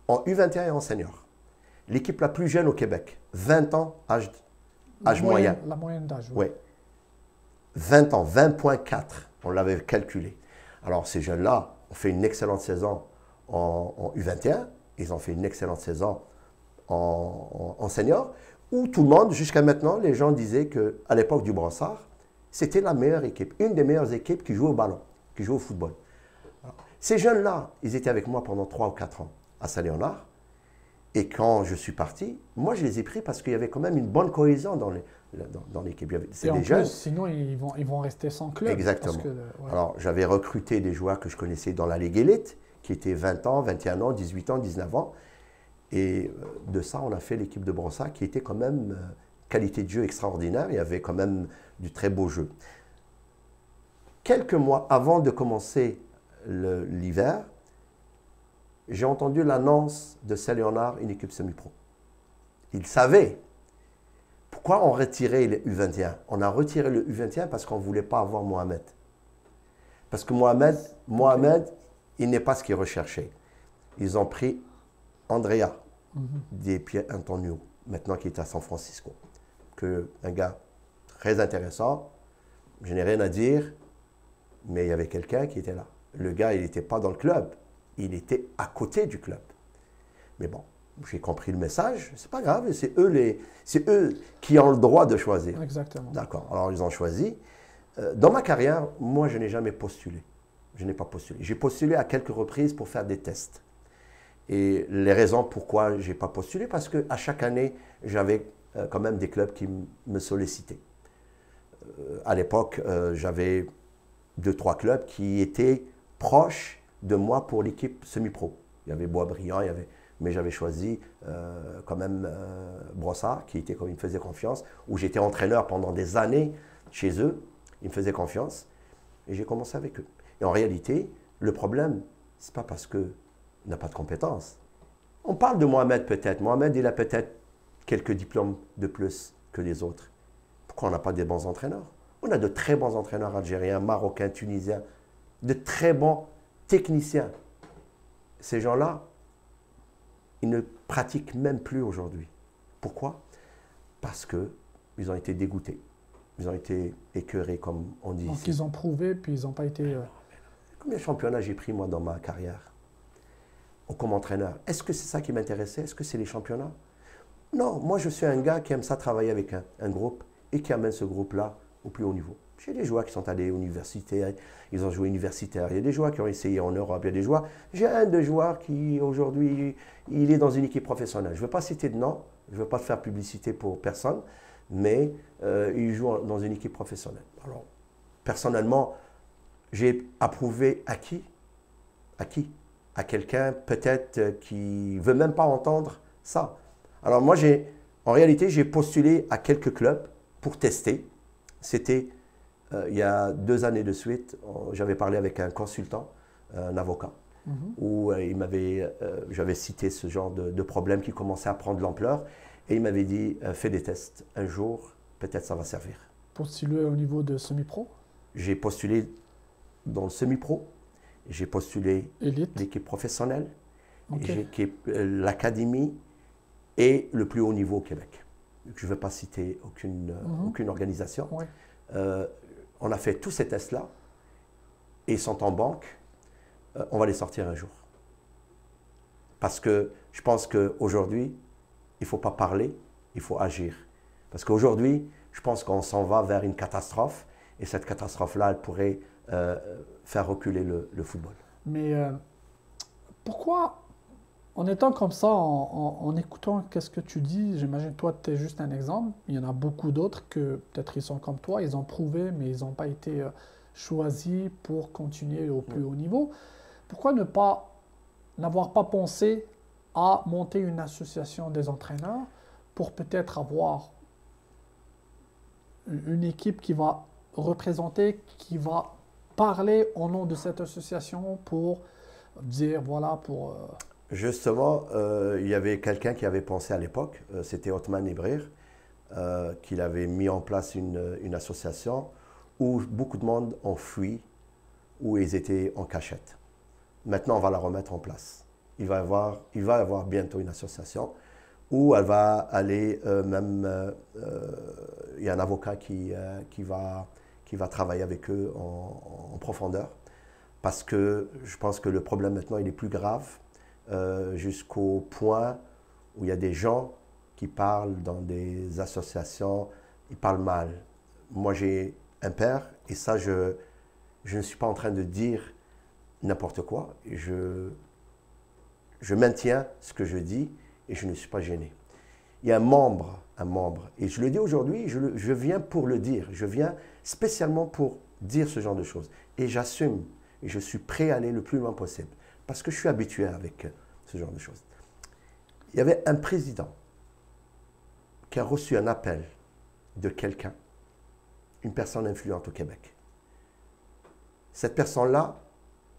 en U21 et en senior. L'équipe la plus jeune au Québec, 20 ans, âge moyen. La moyenne d'âge, oui. 20 ans, 20,4, on l'avait calculé. Alors, ces jeunes-là ont fait une excellente saison en U21, ils ont fait une excellente saison en senior, où tout le monde, jusqu'à maintenant, les gens disaient qu'à l'époque du Brossard, c'était la meilleure équipe, une des meilleures équipes qui jouait au ballon, qui jouait au football. Alors, ces jeunes-là, ils étaient avec moi pendant 3 ou 4 ans à Saint-Léonard. Et quand je suis parti, moi, je les ai pris parce qu'il y avait quand même une bonne cohésion dans l'équipe. Et en plus, sinon, ils vont rester sans club. Exactement. Parce que, Alors, j'avais recruté des joueurs que je connaissais dans la Ligue Élite, qui étaient 20 ans, 21 ans, 18 ans, 19 ans. Et de ça, on a fait l'équipe de Brossard, qui était quand même qualité de jeu extraordinaire. Il y avait quand même du très beau jeu. Quelques mois avant de commencer l'hiver, j'ai entendu l'annonce de Saint-Léonard, une équipe semi-pro. Ils savaient. Pourquoi on retirait le U21? On a retiré le U21 parce qu'on ne voulait pas avoir Mohamed. Parce que Mohamed, il n'est pas ce qu'il recherchait. Ils ont pris Andrea des Pierre Antonio, maintenant qui est à San Francisco. Un gars très intéressant. Je n'ai rien à dire, mais il y avait quelqu'un qui était là. Le gars, il n'était pas dans le club. Il était à côté du club. Mais bon, j'ai compris le message. C'est pas grave, c'est eux qui ont le droit de choisir. Exactement. D'accord. Alors, ils ont choisi. Dans ma carrière, moi, je n'ai jamais postulé. Je n'ai pas postulé. J'ai postulé à quelques reprises pour faire des tests. Et les raisons pourquoi je n'ai pas postulé, parce qu'à chaque année, j'avais quand même des clubs qui me sollicitaient. À l'époque, j'avais 2-3 clubs qui étaient proches de moi pour l'équipe semi-pro. Il y avait Boisbriand, mais j'avais choisi quand même Brossard, qui me faisait confiance, où j'étais entraîneur pendant des années chez eux. Ils me faisaient confiance et j'ai commencé avec eux. Et en réalité, le problème, ce n'est pas parce qu'il n'a pas de compétences. On parle de Mohamed peut-être. Mohamed, il a peut-être quelques diplômes de plus que les autres. Pourquoi on n'a pas des bons entraîneurs? On a de très bons entraîneurs algériens, marocains, tunisiens, de très bons techniciens. Ces gens-là, ils ne pratiquent même plus aujourd'hui. Pourquoi? Parce qu'ils ont été dégoûtés. Ils ont été écœurés, comme on dit. Donc ici. ils ont prouvé, puis ils n'ont pas été... Combien de championnats j'ai pris, moi, dans ma carrière, comme entraîneur? Est-ce que c'est ça qui m'intéressait? Est-ce que c'est les championnats? Non, moi, je suis un gars qui aime ça travailler avec un groupe et qui amène ce groupe-là au plus haut niveau. J'ai des joueurs qui sont allés universitaires, ils ont joué universitaire. Il y a des joueurs qui ont essayé en Europe. Il y a des joueurs. J'ai un de joueurs qui, aujourd'hui, il est dans une équipe professionnelle. Je ne veux pas citer de nom, je ne veux pas faire publicité pour personne, mais il joue dans une équipe professionnelle. Alors, personnellement, j'ai approuvé à qui? À qui? À quelqu'un peut-être qui ne veut même pas entendre ça. Alors moi, en réalité, j'ai postulé à quelques clubs pour tester. C'était il y a 2 années de suite, j'avais parlé avec un consultant, un avocat, où j'avais cité ce genre de problème qui commençait à prendre de l'ampleur, et il m'avait dit, fais des tests, un jour, peut-être ça va servir. Postuler au niveau de semi-pro? J'ai postulé dans le semi-pro, j'ai postulé Élite? l'équipe professionnelle, Ok. l'académie et le plus haut niveau au Québec. Je ne veux pas citer aucune organisation. Ouais. On a fait tous ces tests-là et ils sont en banque. On va les sortir un jour. Parce que je pense qu'aujourd'hui, il ne faut pas parler, il faut agir. Parce qu'aujourd'hui, je pense qu'on s'en va vers une catastrophe et cette catastrophe-là, elle pourrait faire reculer le football. Mais pourquoi, en étant comme ça, en écoutant qu'est-ce que tu dis, j'imagine toi, tu es juste un exemple. Il y en a beaucoup d'autres que peut-être ils sont comme toi, ils ont prouvé, mais ils n'ont pas été choisis pour continuer au plus haut niveau. Pourquoi n'avoir pas pensé à monter une association des entraîneurs pour peut-être avoir une équipe qui va représenter, qui va parler au nom de cette association pour dire, voilà, pour... Justement, il y avait quelqu'un qui avait pensé à l'époque, c'était Othman Ibrir, qu'il avait mis en place une association où beaucoup de monde ont fui, où ils étaient en cachette. Maintenant, on va la remettre en place. Il va y avoir bientôt une association où elle va aller il y a un avocat qui va travailler avec eux en profondeur. Parce que je pense que le problème maintenant, il est plus grave jusqu'au point où il y a des gens qui parlent dans des associations, ils parlent mal. Moi, j'ai un père et ça, je ne suis pas en train de dire n'importe quoi. Je maintiens ce que je dis et je ne suis pas gêné. Il y a un membre, et je le dis aujourd'hui, je viens pour le dire, je viens spécialement pour dire ce genre de choses. Et j'assume, et je suis prêt à aller le plus loin possible, parce que je suis habitué avec ce genre de choses. Il y avait un président qui a reçu un appel de quelqu'un, une personne influente au Québec. Cette personne-là,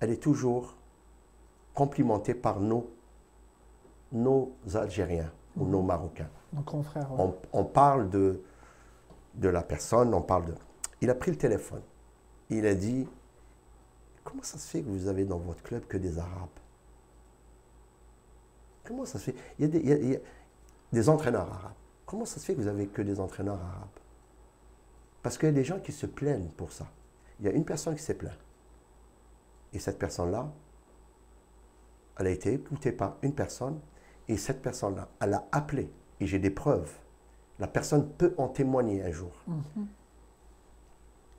elle est toujours complimentée par nos Algériens ou nos Marocains. Nos confrères, ouais. On parle de la personne, Il a pris le téléphone. Il a dit, comment ça se fait que vous avez dans votre club que des Arabes? Comment ça se fait? Il y a des entraîneurs arabes. Comment ça se fait que vous avez que des entraîneurs arabes? Parce qu'il y a des gens qui se plaignent pour ça. Il y a une personne qui s'est plaint. Et cette personne-là, elle a été écoutée par une personne. Et cette personne-là, elle a appelé. Et j'ai des preuves. La personne peut en témoigner un jour.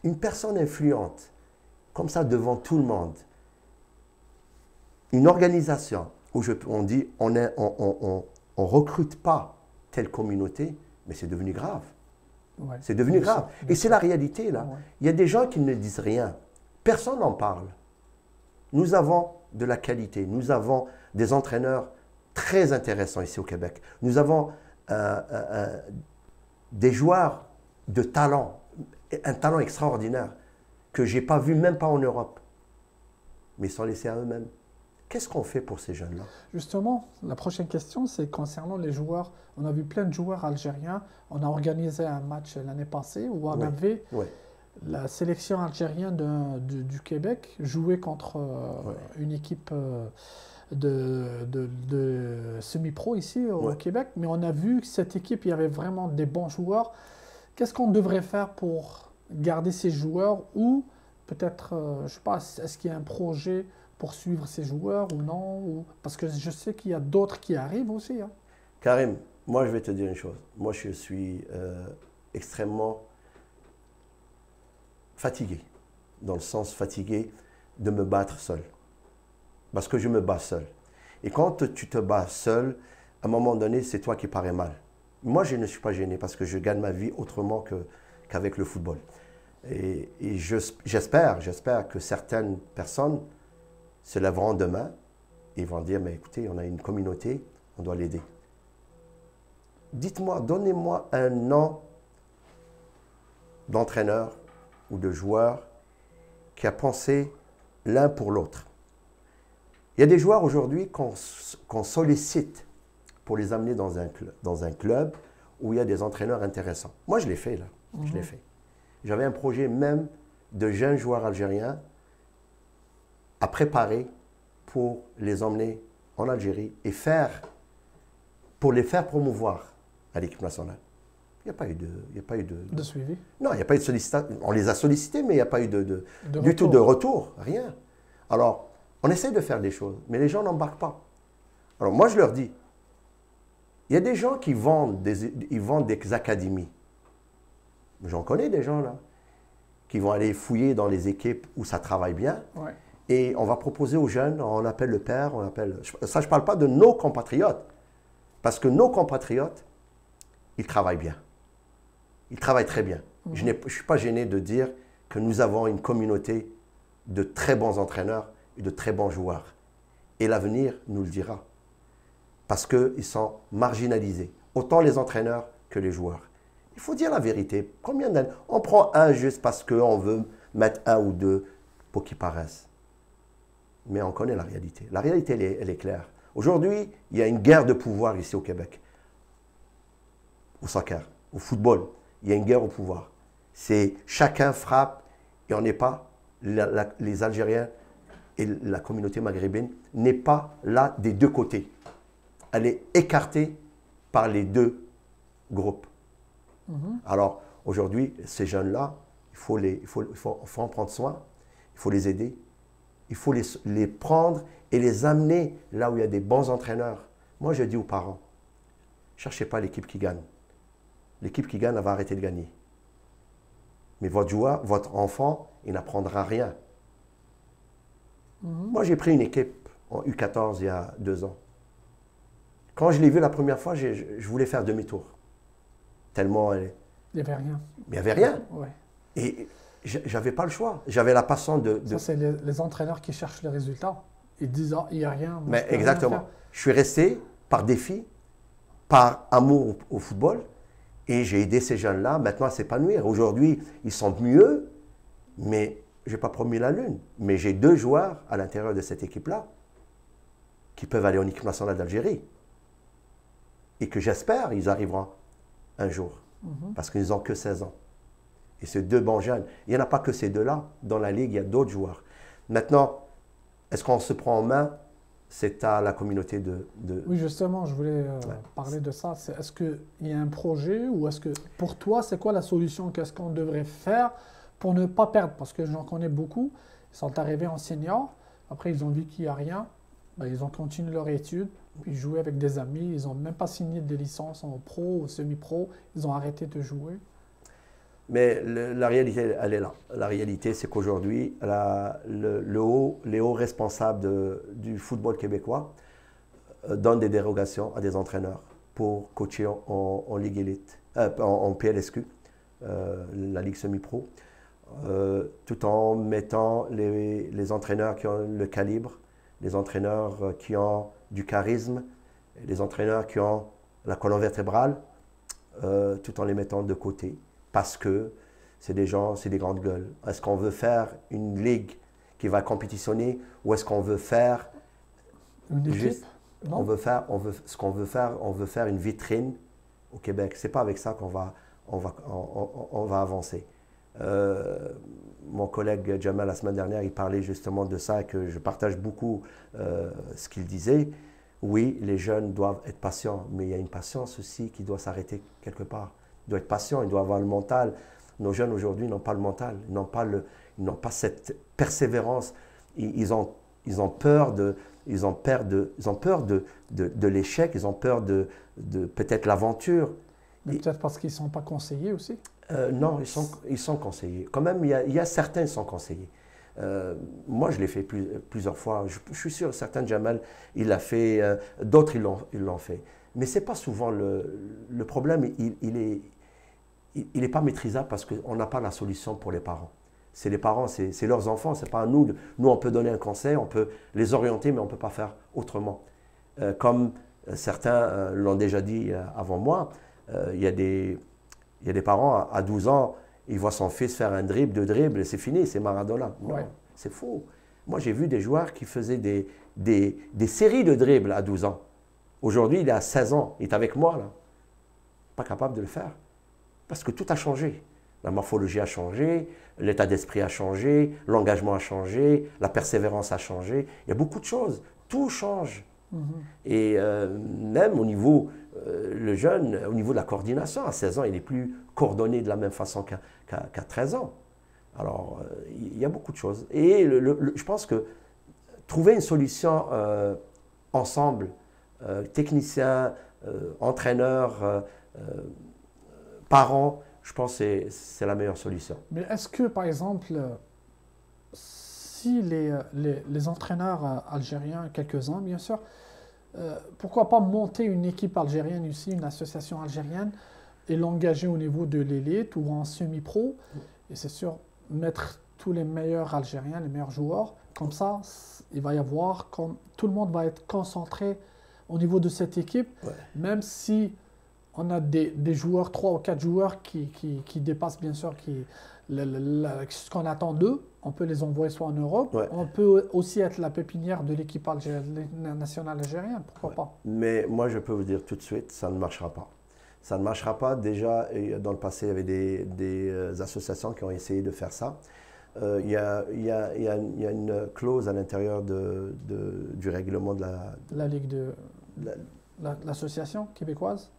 Une personne influente, comme ça devant tout le monde, une organisation où on dit on recrute pas telle communauté, mais c'est devenu grave. Ouais. C'est devenu grave. Et c'est la réalité là. Ouais. Il y a des gens qui ne disent rien. Personne n'en parle. Nous avons de la qualité. Nous avons des entraîneurs très intéressants ici au Québec. Nous avons des joueurs de talent, un talent extraordinaire que je n'ai pas vu même pas en Europe. mais ils sont laissés à eux-mêmes. Qu'est-ce qu'on fait pour ces jeunes-là? Justement, la prochaine question, c'est concernant les joueurs. On a vu plein de joueurs algériens. On a organisé un match l'année passée où on avait la sélection algérienne du Québec jouer contre une équipe de semi-pro ici au Québec. Mais on a vu que cette équipe, il y avait vraiment des bons joueurs. Qu'est-ce qu'on devrait faire pour garder ces joueurs ou peut-être, je ne sais pas, est-ce qu'il y a un projet pour suivre ces joueurs ou non parce que je sais qu'il y a d'autres qui arrivent aussi. Hein. Karim, moi je vais te dire une chose. Moi je suis extrêmement fatigué, dans le sens fatigué de me battre seul. Parce que je me bats seul. Et quand tu te bats seul, à un moment donné, c'est toi qui parais mal. Moi je ne suis pas gêné parce que je gagne ma vie autrement qu'avec le football. Et j'espère que certaines personnes se lèveront demain et vont dire, mais écoutez, on a une communauté, on doit l'aider. Dites-moi, donnez-moi un nom d'entraîneur ou de joueur qui a pensé l'un pour l'autre. Il y a des joueurs aujourd'hui qu'on sollicite pour les amener dans un club où il y a des entraîneurs intéressants. Moi, je l'ai fait là, je l'ai fait. J'avais un projet même de jeunes joueurs algériens à préparer pour les emmener en Algérie et pour les faire promouvoir à l'équipe nationale. Il n'y a pas eu de suivi. Non, il n'y a pas eu de sollicitation. On les a sollicités, mais il n'y a pas eu du tout de retour, rien. Alors, on essaie de faire des choses, mais les gens n'embarquent pas. Alors moi, je leur dis, il y a des gens qui vendent des académies. J'en connais des gens là, qui vont aller fouiller dans les équipes où ça travaille bien. Ouais. Et on va proposer aux jeunes, on appelle le père, ça je ne parle pas de nos compatriotes. Parce que nos compatriotes, ils travaillent bien. Ils travaillent très bien. Je ne suis pas gêné de dire que nous avons une communauté de très bons entraîneurs et de très bons joueurs. Et l'avenir nous le dira. Parce qu'ils sont marginalisés. Autant les entraîneurs que les joueurs. Il faut dire la vérité. Combien d'années? On prend un juste parce qu'on veut mettre un ou deux pour qu'ils paraissent. Mais on connaît la réalité. La réalité, elle est claire. Aujourd'hui, il y a une guerre de pouvoir ici au Québec. Au soccer, au football, il y a une guerre au pouvoir. C'est chacun frappe et on n'est pas, les Algériens et la communauté maghrébine n'est pas là des deux côtés. Elle est écartée par les deux groupes. Alors, aujourd'hui, ces jeunes-là, il faut en prendre soin, il faut les aider. Il faut les prendre et les amener là où il y a des bons entraîneurs. Moi, je dis aux parents, ne cherchez pas l'équipe qui gagne. L'équipe qui gagne, elle va arrêter de gagner. Mais votre joueur, votre enfant, il n'apprendra rien. Moi, j'ai pris une équipe en U14 il y a 2 ans. Quand je l'ai vue la première fois, je voulais faire demi-tour. Tellement elle... Il n'y avait rien. Il n'y avait rien. Ouais. Et j'avais pas le choix. J'avais la passion de... Ça, c'est les entraîneurs qui cherchent les résultats. Ils disent, il n'y a rien. Mais exactement. Je suis resté par défi, par amour au football, et j'ai aidé ces jeunes-là maintenant à s'épanouir. Aujourd'hui, ils sont mieux, mais je n'ai pas promis la lune. Mais j'ai 2 joueurs à l'intérieur de cette équipe-là qui peuvent aller en équipe nationale d'Algérie. Et que j'espère ils arriveront un jour. Parce qu'ils n'ont que 16 ans. Et ces 2 bons jeunes. Il n'y en a pas que ces 2-là. Dans la Ligue, il y a d'autres joueurs. Maintenant, est-ce qu'on se prend en main? C'est à la communauté de... Oui, justement, je voulais parler de ça. Est-ce qu'il y a un projet ou est-ce que, pour toi, c'est quoi la solution? Qu'est-ce qu'on devrait faire pour ne pas perdre? Parce que j'en connais beaucoup. Ils sont arrivés en senior. Après, ils ont vu qu'il n'y a rien. Ben, ils ont continué leur étude. Ils jouaient avec des amis. Ils n'ont même pas signé des licences en pro ou semi-pro. Ils ont arrêté de jouer. Mais la réalité, elle est là. La réalité, c'est qu'aujourd'hui, les hauts responsables du football québécois donnent des dérogations à des entraîneurs pour coacher en Ligue Élite, en PLSQ, la Ligue semi-pro, tout en mettant les entraîneurs qui ont le calibre, les entraîneurs qui ont du charisme, les entraîneurs qui ont la colonne vertébrale, tout en les mettant de côté. Parce que c'est des gens, c'est des grandes gueules. Est-ce qu'on veut faire une ligue qui va compétitionner ou est-ce qu'on veut faire Une équipe? juste, on veut faire une vitrine au Québec. C'est pas avec ça on va avancer. Mon collègue Jamal, la semaine dernière, il parlait justement de ça, que je partage beaucoup ce qu'il disait. Oui, les jeunes doivent être patients, mais il y a une patience aussi qui doit s'arrêter quelque part. Ils doivent être patients, ils doivent avoir le mental. Nos jeunes aujourd'hui n'ont pas le mental, ils n'ont pas cette persévérance. Ils ont peur de l'échec, ils ont peur de peut-être l'aventure. Mais peut-être parce qu'ils ne sont pas conseillés aussi? Non, ils sont conseillés. Quand même, il y a certains qui sont conseillés. Moi, je l'ai fait plusieurs fois. Je suis sûr, certains, Jamal, il l'a fait, d'autres, ils l'ont fait. Mais ce n'est pas souvent le problème, il n'est pas maîtrisable parce qu'on n'a pas la solution pour les parents. C'est les parents, c'est leurs enfants, ce n'est pas à nous. Nous, on peut donner un conseil, on peut les orienter, mais on ne peut pas faire autrement. Comme certains l'ont déjà dit avant moi, il y a des parents à 12 ans, ils voient son fils faire un dribble, deux dribbles, et c'est fini, c'est Maradona. Non, ouais. C'est faux. Moi, j'ai vu des joueurs qui faisaient des séries de dribbles à 12 ans. Aujourd'hui, il est à 16 ans, il est avec moi, là. Pas capable de le faire. Parce que tout a changé. La morphologie a changé, l'état d'esprit a changé, l'engagement a changé, la persévérance a changé. Il y a beaucoup de choses. Tout change. Et même au niveau, le jeune, au niveau de la coordination, à 16 ans, il n'est plus coordonné de la même façon qu'à 13 ans. Alors, il y a beaucoup de choses. Et je pense que trouver une solution ensemble, techniciens, entraîneurs, parents, je pense que c'est la meilleure solution. Mais est-ce que, par exemple, si les entraîneurs algériens, quelques-uns bien sûr, pourquoi pas monter une équipe algérienne ici, une association algérienne, et l'engager au niveau de l'élite ou en semi-pro, et c'est sûr, mettre tous les meilleurs Algériens, les meilleurs joueurs, comme ça, il va y avoir, tout le monde va être concentré au niveau de cette équipe, Ouais. même si on a des joueurs, 3 ou 4 joueurs qui dépassent bien sûr ce qu'on attend d'eux. On peut les envoyer soit en Europe, Ouais. on peut aussi être la pépinière de l'équipe nationale algérienne, pourquoi pas. Mais moi, je peux vous dire tout de suite, ça ne marchera pas. Ça ne marchera pas. Déjà, dans le passé, il y avait des associations qui ont essayé de faire ça. Il y a une clause à l'intérieur du règlement de La Ligue de l'association québécoise.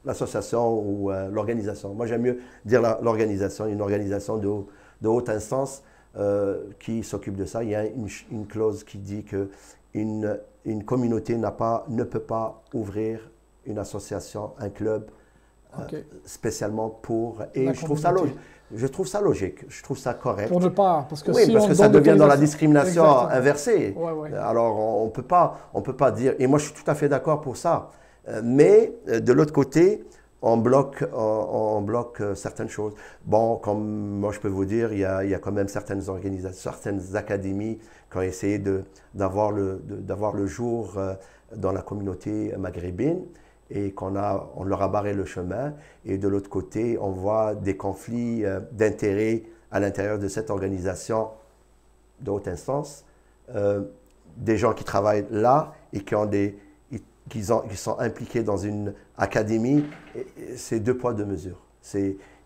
l'association ou l'organisation. Moi, j'aime mieux dire l'organisation, une organisation de haute instance qui s'occupe de ça. Il y a une clause qui dit qu'une communauté ne peut pas ouvrir une association, un club, spécialement pour... Et je trouve ça logique. Je trouve ça correct. Pour ne pas... Parce que oui, si parce on que ça donne devient dans la l'autorisation- discrimination Exactement. inversée. Ouais. Alors, on peut pas dire... Et moi, je suis tout à fait d'accord pour ça. Mais, de l'autre côté, on bloque certaines choses. Bon, comme moi, je peux vous dire, il y a quand même certaines organisations, certaines académies qui ont essayé d'avoir le jour dans la communauté maghrébine, et on leur a barré le chemin. Et de l'autre côté, on voit des conflits d'intérêts à l'intérieur de cette organisation de haute instance. Des gens qui travaillent là et qui sont impliqués dans une académie, c'est 2 poids, 2 mesures.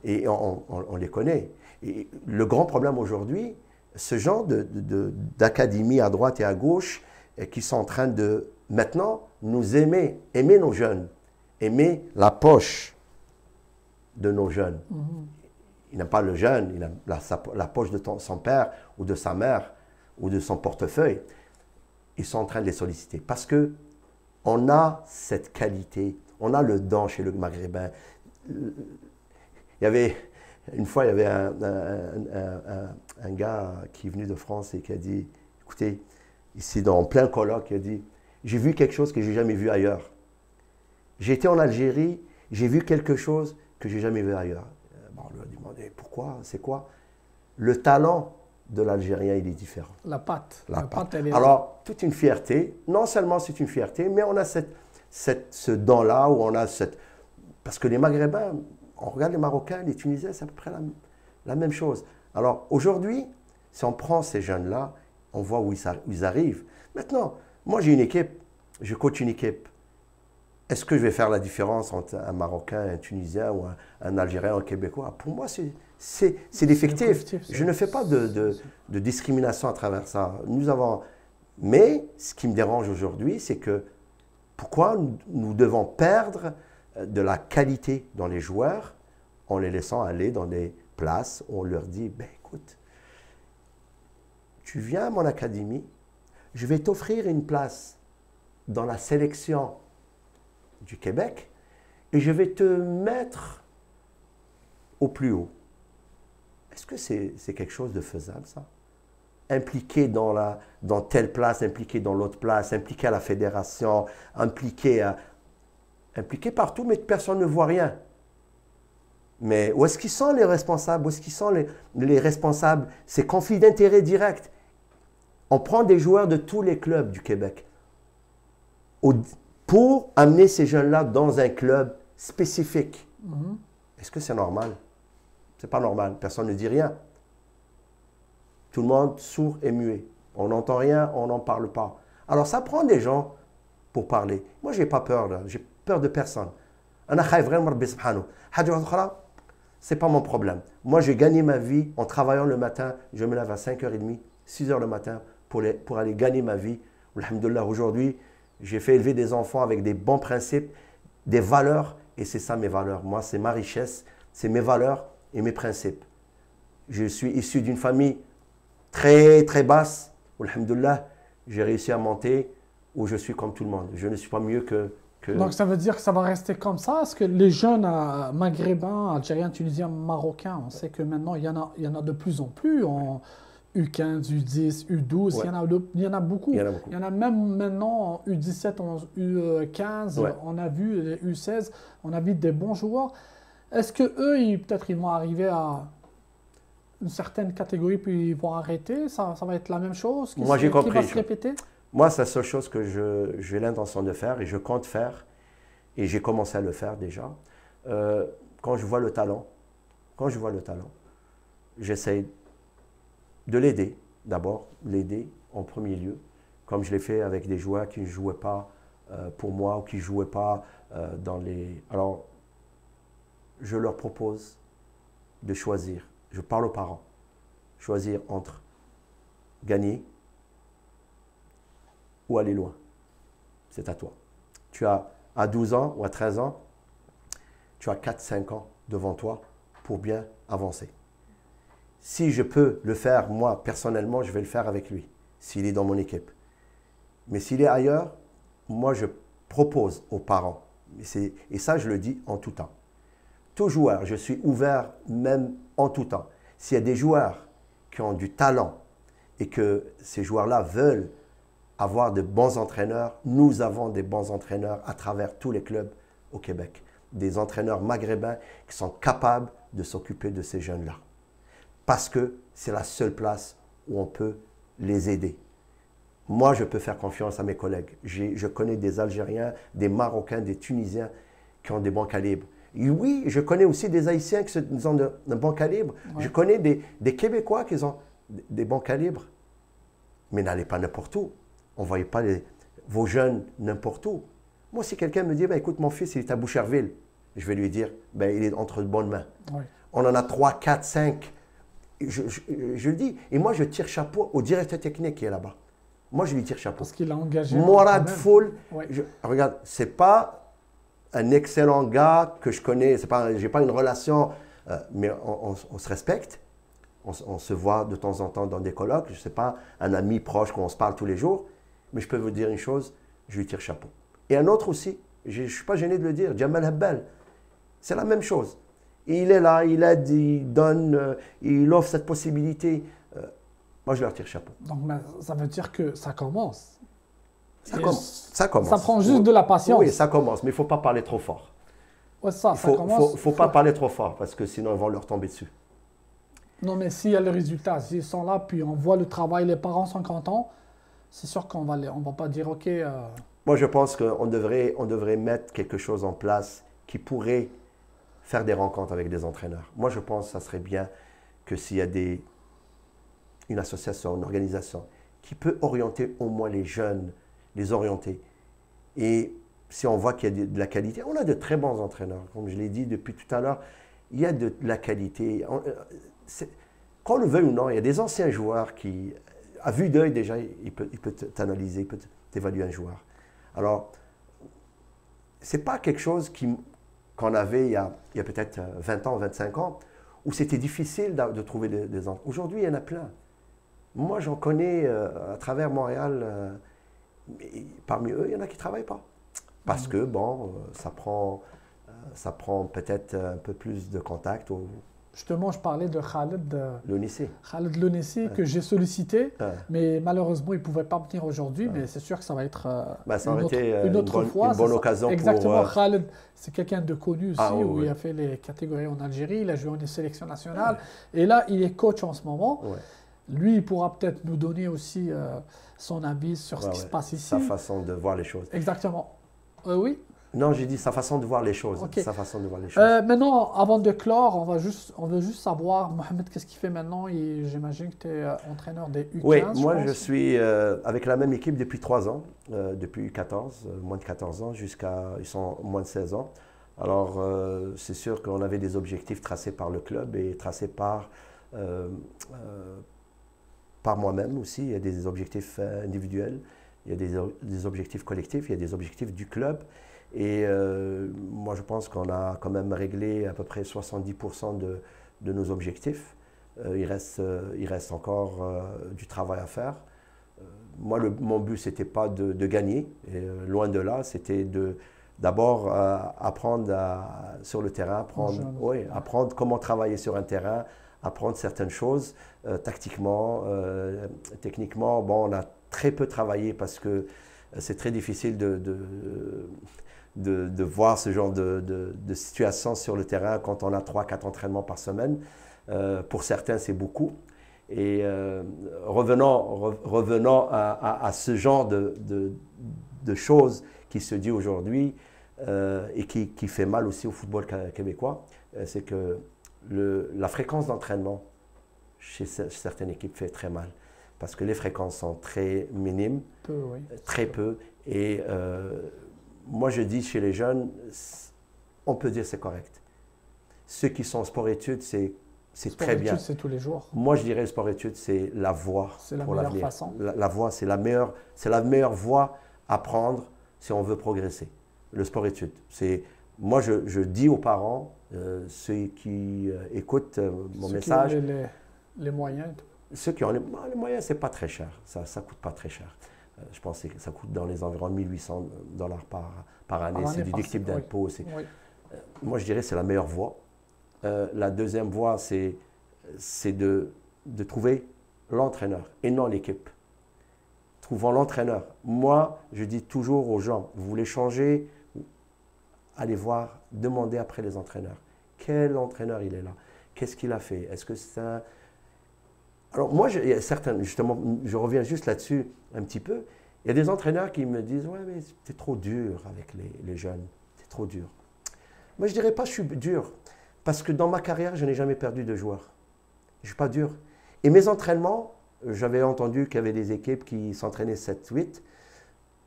Et on les connaît. Et le grand problème aujourd'hui, ce genre d'académie à droite et à gauche qui sont en train de maintenant nous aimer nos jeunes, aimer la poche de nos jeunes. Il n'aime pas le jeune, il aime la poche de son père ou de sa mère ou de son portefeuille. Ils sont en train de les solliciter parce que on a cette qualité, on a le don chez le Maghrébin. Une fois, il y avait un gars qui est venu de France et qui a dit, écoutez, ici en plein colloque, il a dit, j'ai vu quelque chose que j'ai jamais vu ailleurs. J'ai été en Algérie, j'ai vu quelque chose que j'ai jamais vu ailleurs. Bon, on lui a demandé pourquoi, c'est quoi? Le talent de l'Algérien, il est différent. La patte. La patte. Elle est... Alors, toute une fierté. Non seulement c'est une fierté, mais on a ce don-là, où on a cette... Parce que les Maghrébins, on regarde les Marocains, les Tunisiens, c'est à peu près la même chose. Alors, aujourd'hui, si on prend ces jeunes-là, On voit où ils arrivent. Maintenant, moi j'ai une équipe, je coach une équipe. Est-ce que je vais faire la différence entre un Marocain, un Tunisien ou un Algérien, un Québécois? Pour moi, c'est l'effectif. Je ne fais pas de discrimination à travers ça. Mais ce qui me dérange aujourd'hui, c'est que pourquoi nous devons perdre de la qualité dans les joueurs en les laissant aller dans des places où on leur dit, ben écoute, tu viens à mon académie, je vais t'offrir une place dans la sélection du Québec et je vais te mettre au plus haut. Est-ce que c'est quelque chose de faisable, ça? Impliqué dans telle place, impliqué dans l'autre place, impliqué à la fédération, impliqué partout, mais personne ne voit rien. Mais où est-ce qu'ils sont les responsables? Où est-ce qu'ils sont les responsables? C'est conflit d'intérêts direct. On prend des joueurs de tous les clubs du Québec pour amener ces jeunes-là dans un club spécifique. Est-ce que c'est normal? C'est pas normal. Personne ne dit rien. Tout le monde sourd et muet. On n'entend rien, on n'en parle pas. Alors ça prend des gens pour parler. Moi, je n'ai pas peur. J'ai peur de personne. C'est pas mon problème. Moi, j'ai gagné ma vie en travaillant le matin. Je me lève à 5h30, 6h le matin pour aller gagner ma vie. Alhamdoulilah, aujourd'hui, j'ai fait élever des enfants avec des bons principes, des valeurs. Et c'est ça mes valeurs. Moi, c'est ma richesse, c'est mes valeurs et mes principes. Je suis issu d'une famille très, très basse. Alhamdoulilah, j'ai réussi à monter où je suis comme tout le monde. Je ne suis pas mieux que... Donc ça veut dire que ça va rester comme ça? Est-ce que les jeunes maghrébins, algériens, tunisiens, marocains, on sait que maintenant il y en a de plus en plus en U15, U10, U12, Ouais. il y en a beaucoup. Il y en a beaucoup. Il y en a même maintenant en U17, en U15, Ouais. on a vu les U16, on a vu des bons joueurs. Est-ce que eux, peut-être ils vont arriver à une certaine catégorie puis ils vont arrêter? Ça va être la même chose? Moi, j'ai Qui va compris. se répéter? Moi, c'est la seule chose que j'ai l'intention de faire et je compte faire, et j'ai commencé à le faire déjà. Quand je vois le talent, j'essaie de l'aider, d'abord, l'aider en premier lieu, comme je l'ai fait avec des joueurs qui ne jouaient pas pour moi ou qui ne jouaient pas dans les... Alors, je leur propose de choisir, je parle aux parents, choisir entre gagner ou aller loin. C'est à toi. Tu as à 12 ans ou à 13 ans, tu as 4-5 ans devant toi pour bien avancer. Si je peux le faire, moi, personnellement, je vais le faire avec lui, s'il est dans mon équipe. Mais s'il est ailleurs, moi, je propose aux parents, et ça, je le dis en tout temps. Tout joueur, je suis ouvert même en tout temps. S'il y a des joueurs qui ont du talent et que ces joueurs-là veulent avoir de bons entraîneurs, nous avons des bons entraîneurs à travers tous les clubs au Québec. Des entraîneurs maghrébins qui sont capables de s'occuper de ces jeunes-là. Parce que c'est la seule place où on peut les aider. Moi, je peux faire confiance à mes collègues. Je connais des Algériens, des Marocains, des Tunisiens qui ont des bons calibres. Et oui, je connais aussi des Haïtiens qui ont de bons calibres. Ouais. Je connais des Québécois qui ont des bons calibres. Mais n'allez pas n'importe où. On ne voyait pas vos jeunes n'importe où. Moi, si quelqu'un me dit, bah, écoute, mon fils, il est à Boucherville, je vais lui dire, bah, il est entre de bonnes mains. Oui. On en a 3, 4, 5. Je le dis. Et moi, je tire chapeau au directeur technique qui est là-bas. Moi, je lui tire chapeau. Parce qu'il a engagé. Morad Foul, oui. Regarde, ce n'est pas un excellent gars que je connais. Je n'ai pas une relation, mais on se respecte. On se voit de temps en temps dans des colloques. Je ne sais pas, un ami proche qu'on se parle tous les jours. Mais je peux vous dire une chose, je lui tire chapeau. Et un autre aussi, je ne suis pas gêné de le dire, Jamal Habbal. C'est la même chose. Il est là, il aide, il donne, il offre cette possibilité. Moi, je leur tire chapeau. Donc, ça veut dire que ça commence. Ça commence. Ça prend juste de la patience. Oui, ça commence, mais il ne faut pas parler trop fort. Ouais, ça commence. Il ne faut pas parler trop fort, parce que sinon, ils vont leur tomber dessus. Non, mais s'il y a le résultat, s'ils sont là, puis on voit le travail, les parents sont contents, c'est sûr qu'on va pas dire, OK... Moi, je pense qu'on devrait mettre quelque chose en place qui pourrait faire des rencontres avec des entraîneurs. Moi, je pense que ça serait bien que s'il y a une association, une organisation qui peut orienter au moins les jeunes, les orienter. Et si on voit qu'il y a de la qualité, on a de très bons entraîneurs. Comme je l'ai dit depuis tout à l'heure, il y a de la qualité. Qu'on le veuille ou non, il y a des anciens joueurs qui, à vue d'œil déjà, il peut t'analyser, il peut t'évaluer un joueur. Alors, ce n'est pas quelque chose qu'on avait il y a peut-être 20 ans, 25 ans, où c'était difficile de trouver des entraîneurs. Aujourd'hui, il y en a plein. Moi, j'en connais à travers Montréal, parmi eux, il y en a qui ne travaillent pas. Parce que, bon, ça prend peut-être un peu plus de contact. Justement, je parlais de Khaled Lounissi, que j'ai sollicité, mais malheureusement, il ne pouvait pas venir aujourd'hui. Mais c'est sûr que ça va être une autre fois. Une bonne occasion. Exactement, Khaled, c'est quelqu'un de connu aussi, où il a fait les catégories en Algérie, il a joué en sélection nationale. Et là, il est coach en ce moment. Lui, il pourra peut-être nous donner aussi son avis sur ce qui se passe ici. Sa façon de voir les choses. Exactement. Oui. Non, j'ai dit sa façon de voir les choses. Okay. Sa façon de voir les choses. Maintenant, avant de clore, on veut juste savoir, Mohamed, qu'est-ce qu'il fait maintenant? J'imagine que tu es entraîneur des U15. Oui, moi je suis avec la même équipe depuis 3 ans, depuis U14, moins de 14 ans, ils sont moins de 16 ans. Alors, c'est sûr qu'on avait des objectifs tracés par le club et tracés par moi-même aussi. Il y a des objectifs individuels, il y a des objectifs collectifs, il y a des objectifs du club. Et moi, je pense qu'on a quand même réglé à peu près 70% de nos objectifs. Il reste encore du travail à faire. Moi, mon but, ce n'était pas de gagner. Et, loin de là, c'était d'abord apprendre sur le terrain, apprendre comment travailler sur un terrain, apprendre certaines choses tactiquement, techniquement. Bon, on a très peu travaillé parce que c'est très difficile de voir ce genre de situation sur le terrain quand on a 3-4 entraînements par semaine. Pour certains, c'est beaucoup. Et revenant à ce genre de choses qui se dit aujourd'hui et qui fait mal aussi au football québécois, c'est que la fréquence d'entraînement chez certaines équipes fait très mal. Parce que les fréquences sont très minimes, très peu. Et moi, je dis chez les jeunes, on peut dire c'est correct. Ceux qui sont sport-études, c'est très bien. C'est tous les jours. Moi, je dirais le sport-études, c'est la voie pour l'avenir. C'est la meilleure façon. La voie, c'est la meilleure voie à prendre si on veut progresser. Le sport-études. Moi, je dis aux parents, ceux qui écoutent mon message. Qui ont les moyens. Ceux qui ont les moyens, ce n'est pas très cher. Ça ne coûte pas très cher. Je pense que ça coûte dans les environs de $1800 par année. C'est déductible d'impôt. Moi, je dirais que c'est la meilleure voie. La deuxième voie, c'est de trouver l'entraîneur et non l'équipe. Trouvons l'entraîneur. Moi, je dis toujours aux gens, vous voulez changer, allez voir, demandez après les entraîneurs. Quel entraîneur il est là? Qu'est-ce qu'il a fait? Est-ce que c'est un... Alors moi, il y a certains, justement, je reviens juste là-dessus un petit peu. Il y a des entraîneurs qui me disent « Ouais, mais c'est trop dur avec les jeunes, c'est trop dur. » Moi, je ne dirais pas que je suis dur, parce que dans ma carrière, je n'ai jamais perdu de joueur. Je ne suis pas dur. Et mes entraînements, j'avais entendu qu'il y avait des équipes qui s'entraînaient 7-8.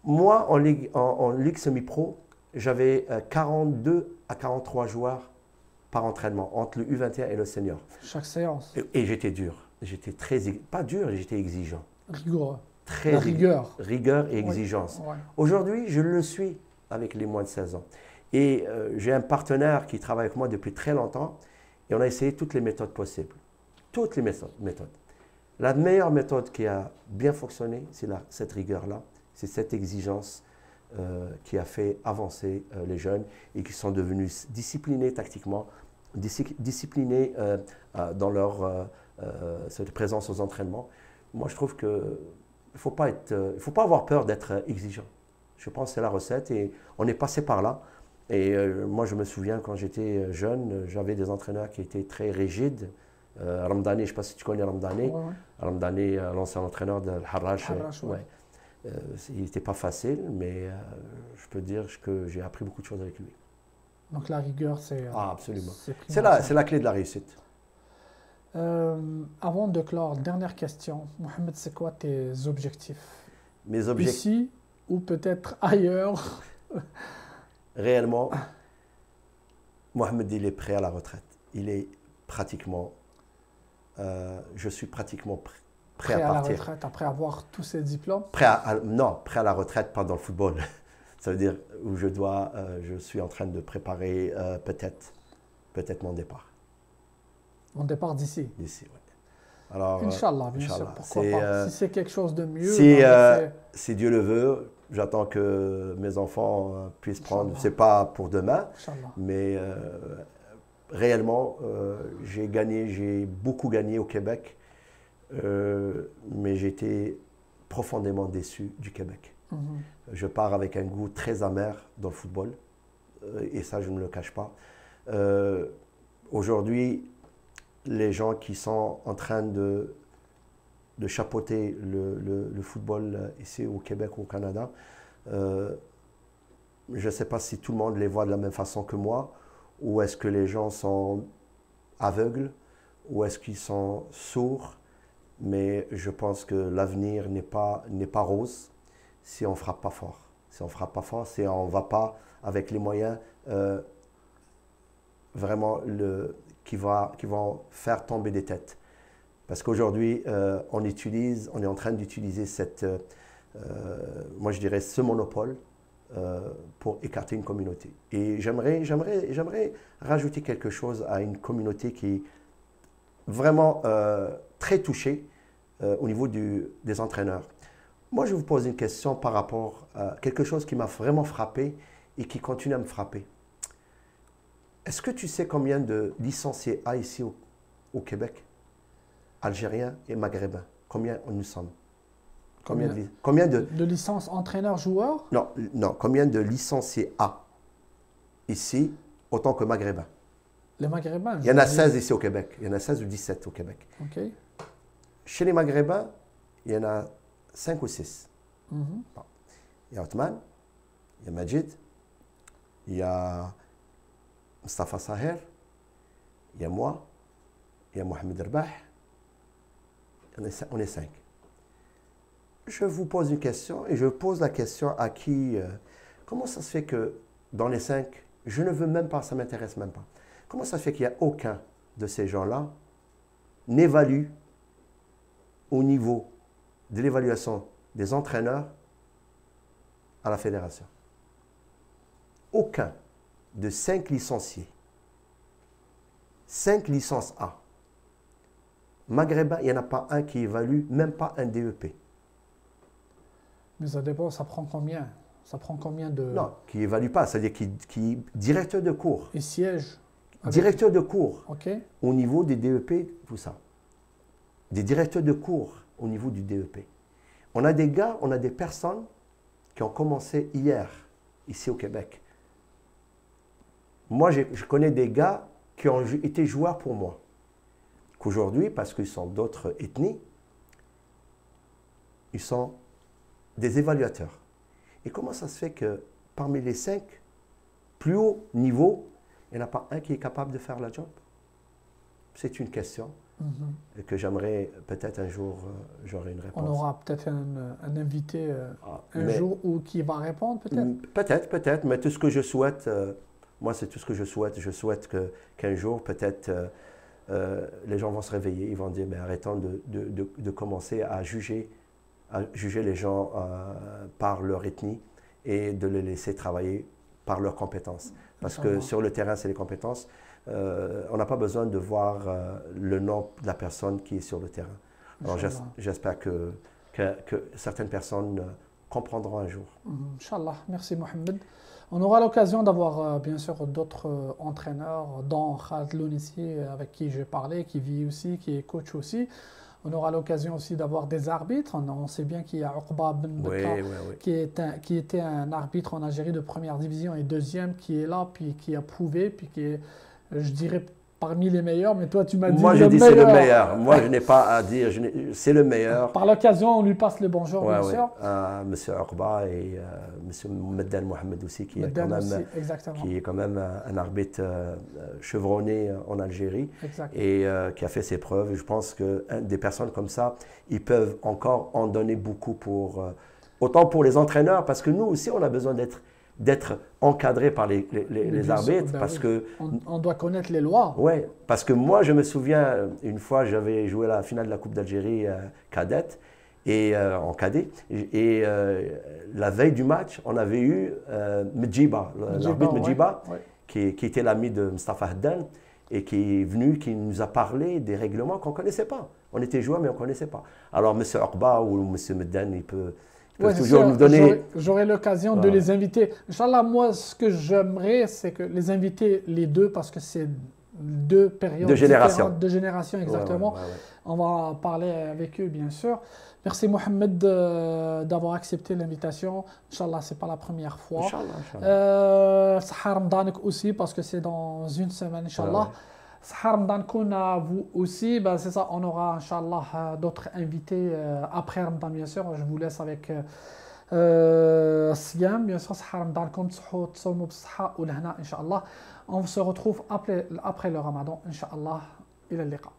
Moi, en Ligue semi-pro, j'avais 42 à 43 joueurs par entraînement, entre le U21 et le senior. Chaque séance. Et j'étais dur. J'étais pas dur, j'étais exigeant. Rigoureux. Très rigueur. Rigueur et exigence. Oui. Aujourd'hui, je le suis avec les moins de 16 ans. Et j'ai un partenaire qui travaille avec moi depuis très longtemps et on a essayé toutes les méthodes possibles. Toutes les méthodes. La meilleure méthode qui a bien fonctionné, c'est cette rigueur-là, c'est cette exigence qui a fait avancer les jeunes et qui sont devenus disciplinés tactiquement, disciplinés dans leur cette présence aux entraînements. Moi, je trouve qu'il ne faut pas avoir peur d'être exigeant. Je pense que c'est la recette et on est passé par là. Et moi, je me souviens quand j'étais jeune, j'avais des entraîneurs qui étaient très rigides. Ramdani, je ne sais pas si tu connais Ramdani. Ouais. Ramdani, l'ancien entraîneur de Harrach. Ouais. Il n'était pas facile, mais je peux dire que j'ai appris beaucoup de choses avec lui. Donc la rigueur, c'est... absolument. C'est la clé de la réussite. Avant de clore, dernière question. Mohamed, c'est quoi tes objectifs? Mes objectifs, Ici ou peut-être ailleurs? réellement, Mohamed, il est prêt à la retraite. Il est pratiquement, je suis pratiquement prêt à Prêt à la partir. retraite après avoir tous ces diplômes? Non, prêt à la retraite, pas dans le football. Ça veut dire où je suis en train de préparer peut-être mon départ Mon départ d'ici. d'ici. Ouais. Alors, Inch'Allah, bien sûr, Inch'Allah. pourquoi pas. Si c'est quelque chose de mieux, Si, ben, si Dieu le veut, j'attends que mes enfants puissent prendre. Inch'Allah. C'est pas pour demain, Inch'Allah. mais réellement, j'ai beaucoup gagné au Québec, mais j'ai été profondément déçu du Québec. Mhm. Je pars avec un goût très amer dans le football, et ça, je ne le cache pas. Aujourd'hui, les gens qui sont en train de chapeauter le football ici au Québec ou au Canada, je ne sais pas si tout le monde les voit de la même façon que moi, ou est-ce que les gens sont aveugles, ou est-ce qu'ils sont sourds, mais je pense que l'avenir n'est pas rose si on ne frappe pas fort. Si on ne frappe pas fort, si on ne va pas avec les moyens vraiment qui vont faire tomber des têtes. Parce qu'aujourd'hui, on est en train d'utiliser moi je dirais ce monopole pour écarter une communauté. Et j'aimerais rajouter quelque chose à une communauté qui est vraiment très touchée au niveau des entraîneurs. Moi, je vous pose une question par rapport à quelque chose qui m'a vraiment frappé et qui continue à me frapper. Est-ce que tu sais combien de licenciés a ici au Québec? Algériens et maghrébins. Combien nous sommes? Combien de licence entraîneur-joueur? Non, combien de licenciés a ici autant que maghrébins? Les maghrébins? Il y en a 16 ici au Québec. Il y en a 16 ou 17 au Québec. Ok. Chez les maghrébins, il y en a 5 ou 6. Mhm. Bon. Il y a Othman, il y a Majid, il y a Mustafa Saher, il y a moi, il y a Mohamed Erbah. On est 5. Je vous pose une question et je pose la question à qui, comment ça se fait que dans les 5, je ne veux même pas, ça ne m'intéresse même pas. Comment ça se fait qu'il n'y a aucun de ces gens-là n'évalue au niveau de l'évaluation des entraîneurs à la fédération? Aucun de 5 licenciés, 5 licences A. Maghrébin, il n'y en a pas un qui évalue, même pas un DEP. Mais ça dépend, ça prend combien? Ça prend combien de... Non, qui évalue pas, c'est-à-dire qui directeur de cours. Il siège avec... Directeur de cours Ok. au niveau des DEP, tout ça. Des directeurs de cours au niveau du DEP. On a des personnes qui ont commencé hier, ici au Québec. Moi, je connais des gars qui ont été joueurs pour moi. Qu'aujourd'hui, parce qu'ils sont d'autres ethnies, ils sont des évaluateurs. Et comment ça se fait que parmi les 5 plus hauts niveaux, il n'y en a pas un qui est capable de faire la job? C'est une question et que j'aimerais peut-être un jour, j'aurai une réponse. On aura peut-être un invité un mais jour ou qui va répondre peut-être? Peut-être, mais tout ce que je souhaite, moi c'est tout ce que je souhaite. Je souhaite qu'un jour, peut-être, les gens vont se réveiller, ils vont dire, mais arrêtons de commencer à juger les gens par leur ethnie et de les laisser travailler par leurs compétences. Parce que sur le terrain, c'est les compétences. On n'a pas besoin de voir le nom de la personne qui est sur le terrain. Alors j'espère que certaines personnes comprendront un jour. Inch'Allah, merci Mohamed. On aura l'occasion d'avoir bien sûr d'autres entraîneurs, dont Khaled Lounissi, avec qui j'ai parlé, qui vit aussi, qui est coach aussi. On aura l'occasion aussi d'avoir des arbitres. On sait bien qu'il y a Uqba Ben Bekka, qui était un arbitre en Algérie de première division et deuxième, qui est là, puis qui a prouvé, puis qui est, je dirais, parmi les meilleurs, mais toi tu m'as dit Moi, je dis c'est le meilleur. Moi, je n'ai pas à dire, c'est le meilleur. Par l'occasion, on lui passe le bonjour, bien sûr. Monsieur Orba et Monsieur Meddan Mohamed aussi, qui est quand même un arbitre chevronné en Algérie et qui a fait ses preuves. Et je pense que des personnes comme ça, ils peuvent encore en donner beaucoup autant pour les entraîneurs, parce que nous aussi, on a besoin d'être encadré par les arbitres, parce que on doit connaître les lois. Oui, parce que moi je me souviens, une fois j'avais joué la finale de la Coupe d'Algérie cadette, et en cadet, et la veille du match, on avait eu Medjiba, l'arbitre Medjiba, qui était l'ami de Mustafa Haddan, et qui est venu, qui nous a parlé des règlements qu'on ne connaissait pas. On était joueurs, mais on ne connaissait pas. Alors M. Orba ou M. Meddan, il peut toujours nous donner... J'aurai l'occasion de les inviter. Inch'Allah, moi, ce que j'aimerais, c'est que les inviter les deux, parce que c'est deux périodes différentes de génération, exactement. On va parler avec eux, bien sûr. Merci Mohamed d'avoir accepté l'invitation. Inch'Allah, ce n'est pas la première fois. Sahar Ramadak aussi, parce que c'est dans une semaine, Inch'Allah. Sahar Ramadan à vous aussi, ben c'est ça, on aura Inch'Allah d'autres invités après Ramadan, bien sûr. Je vous laisse avec Siam, bien sûr. Sahar Ramadan comme تصوموا بالصحة والهنا Inch'Allah. On se retrouve après le Ramadan, Inch'Allah. إلى اللقاء.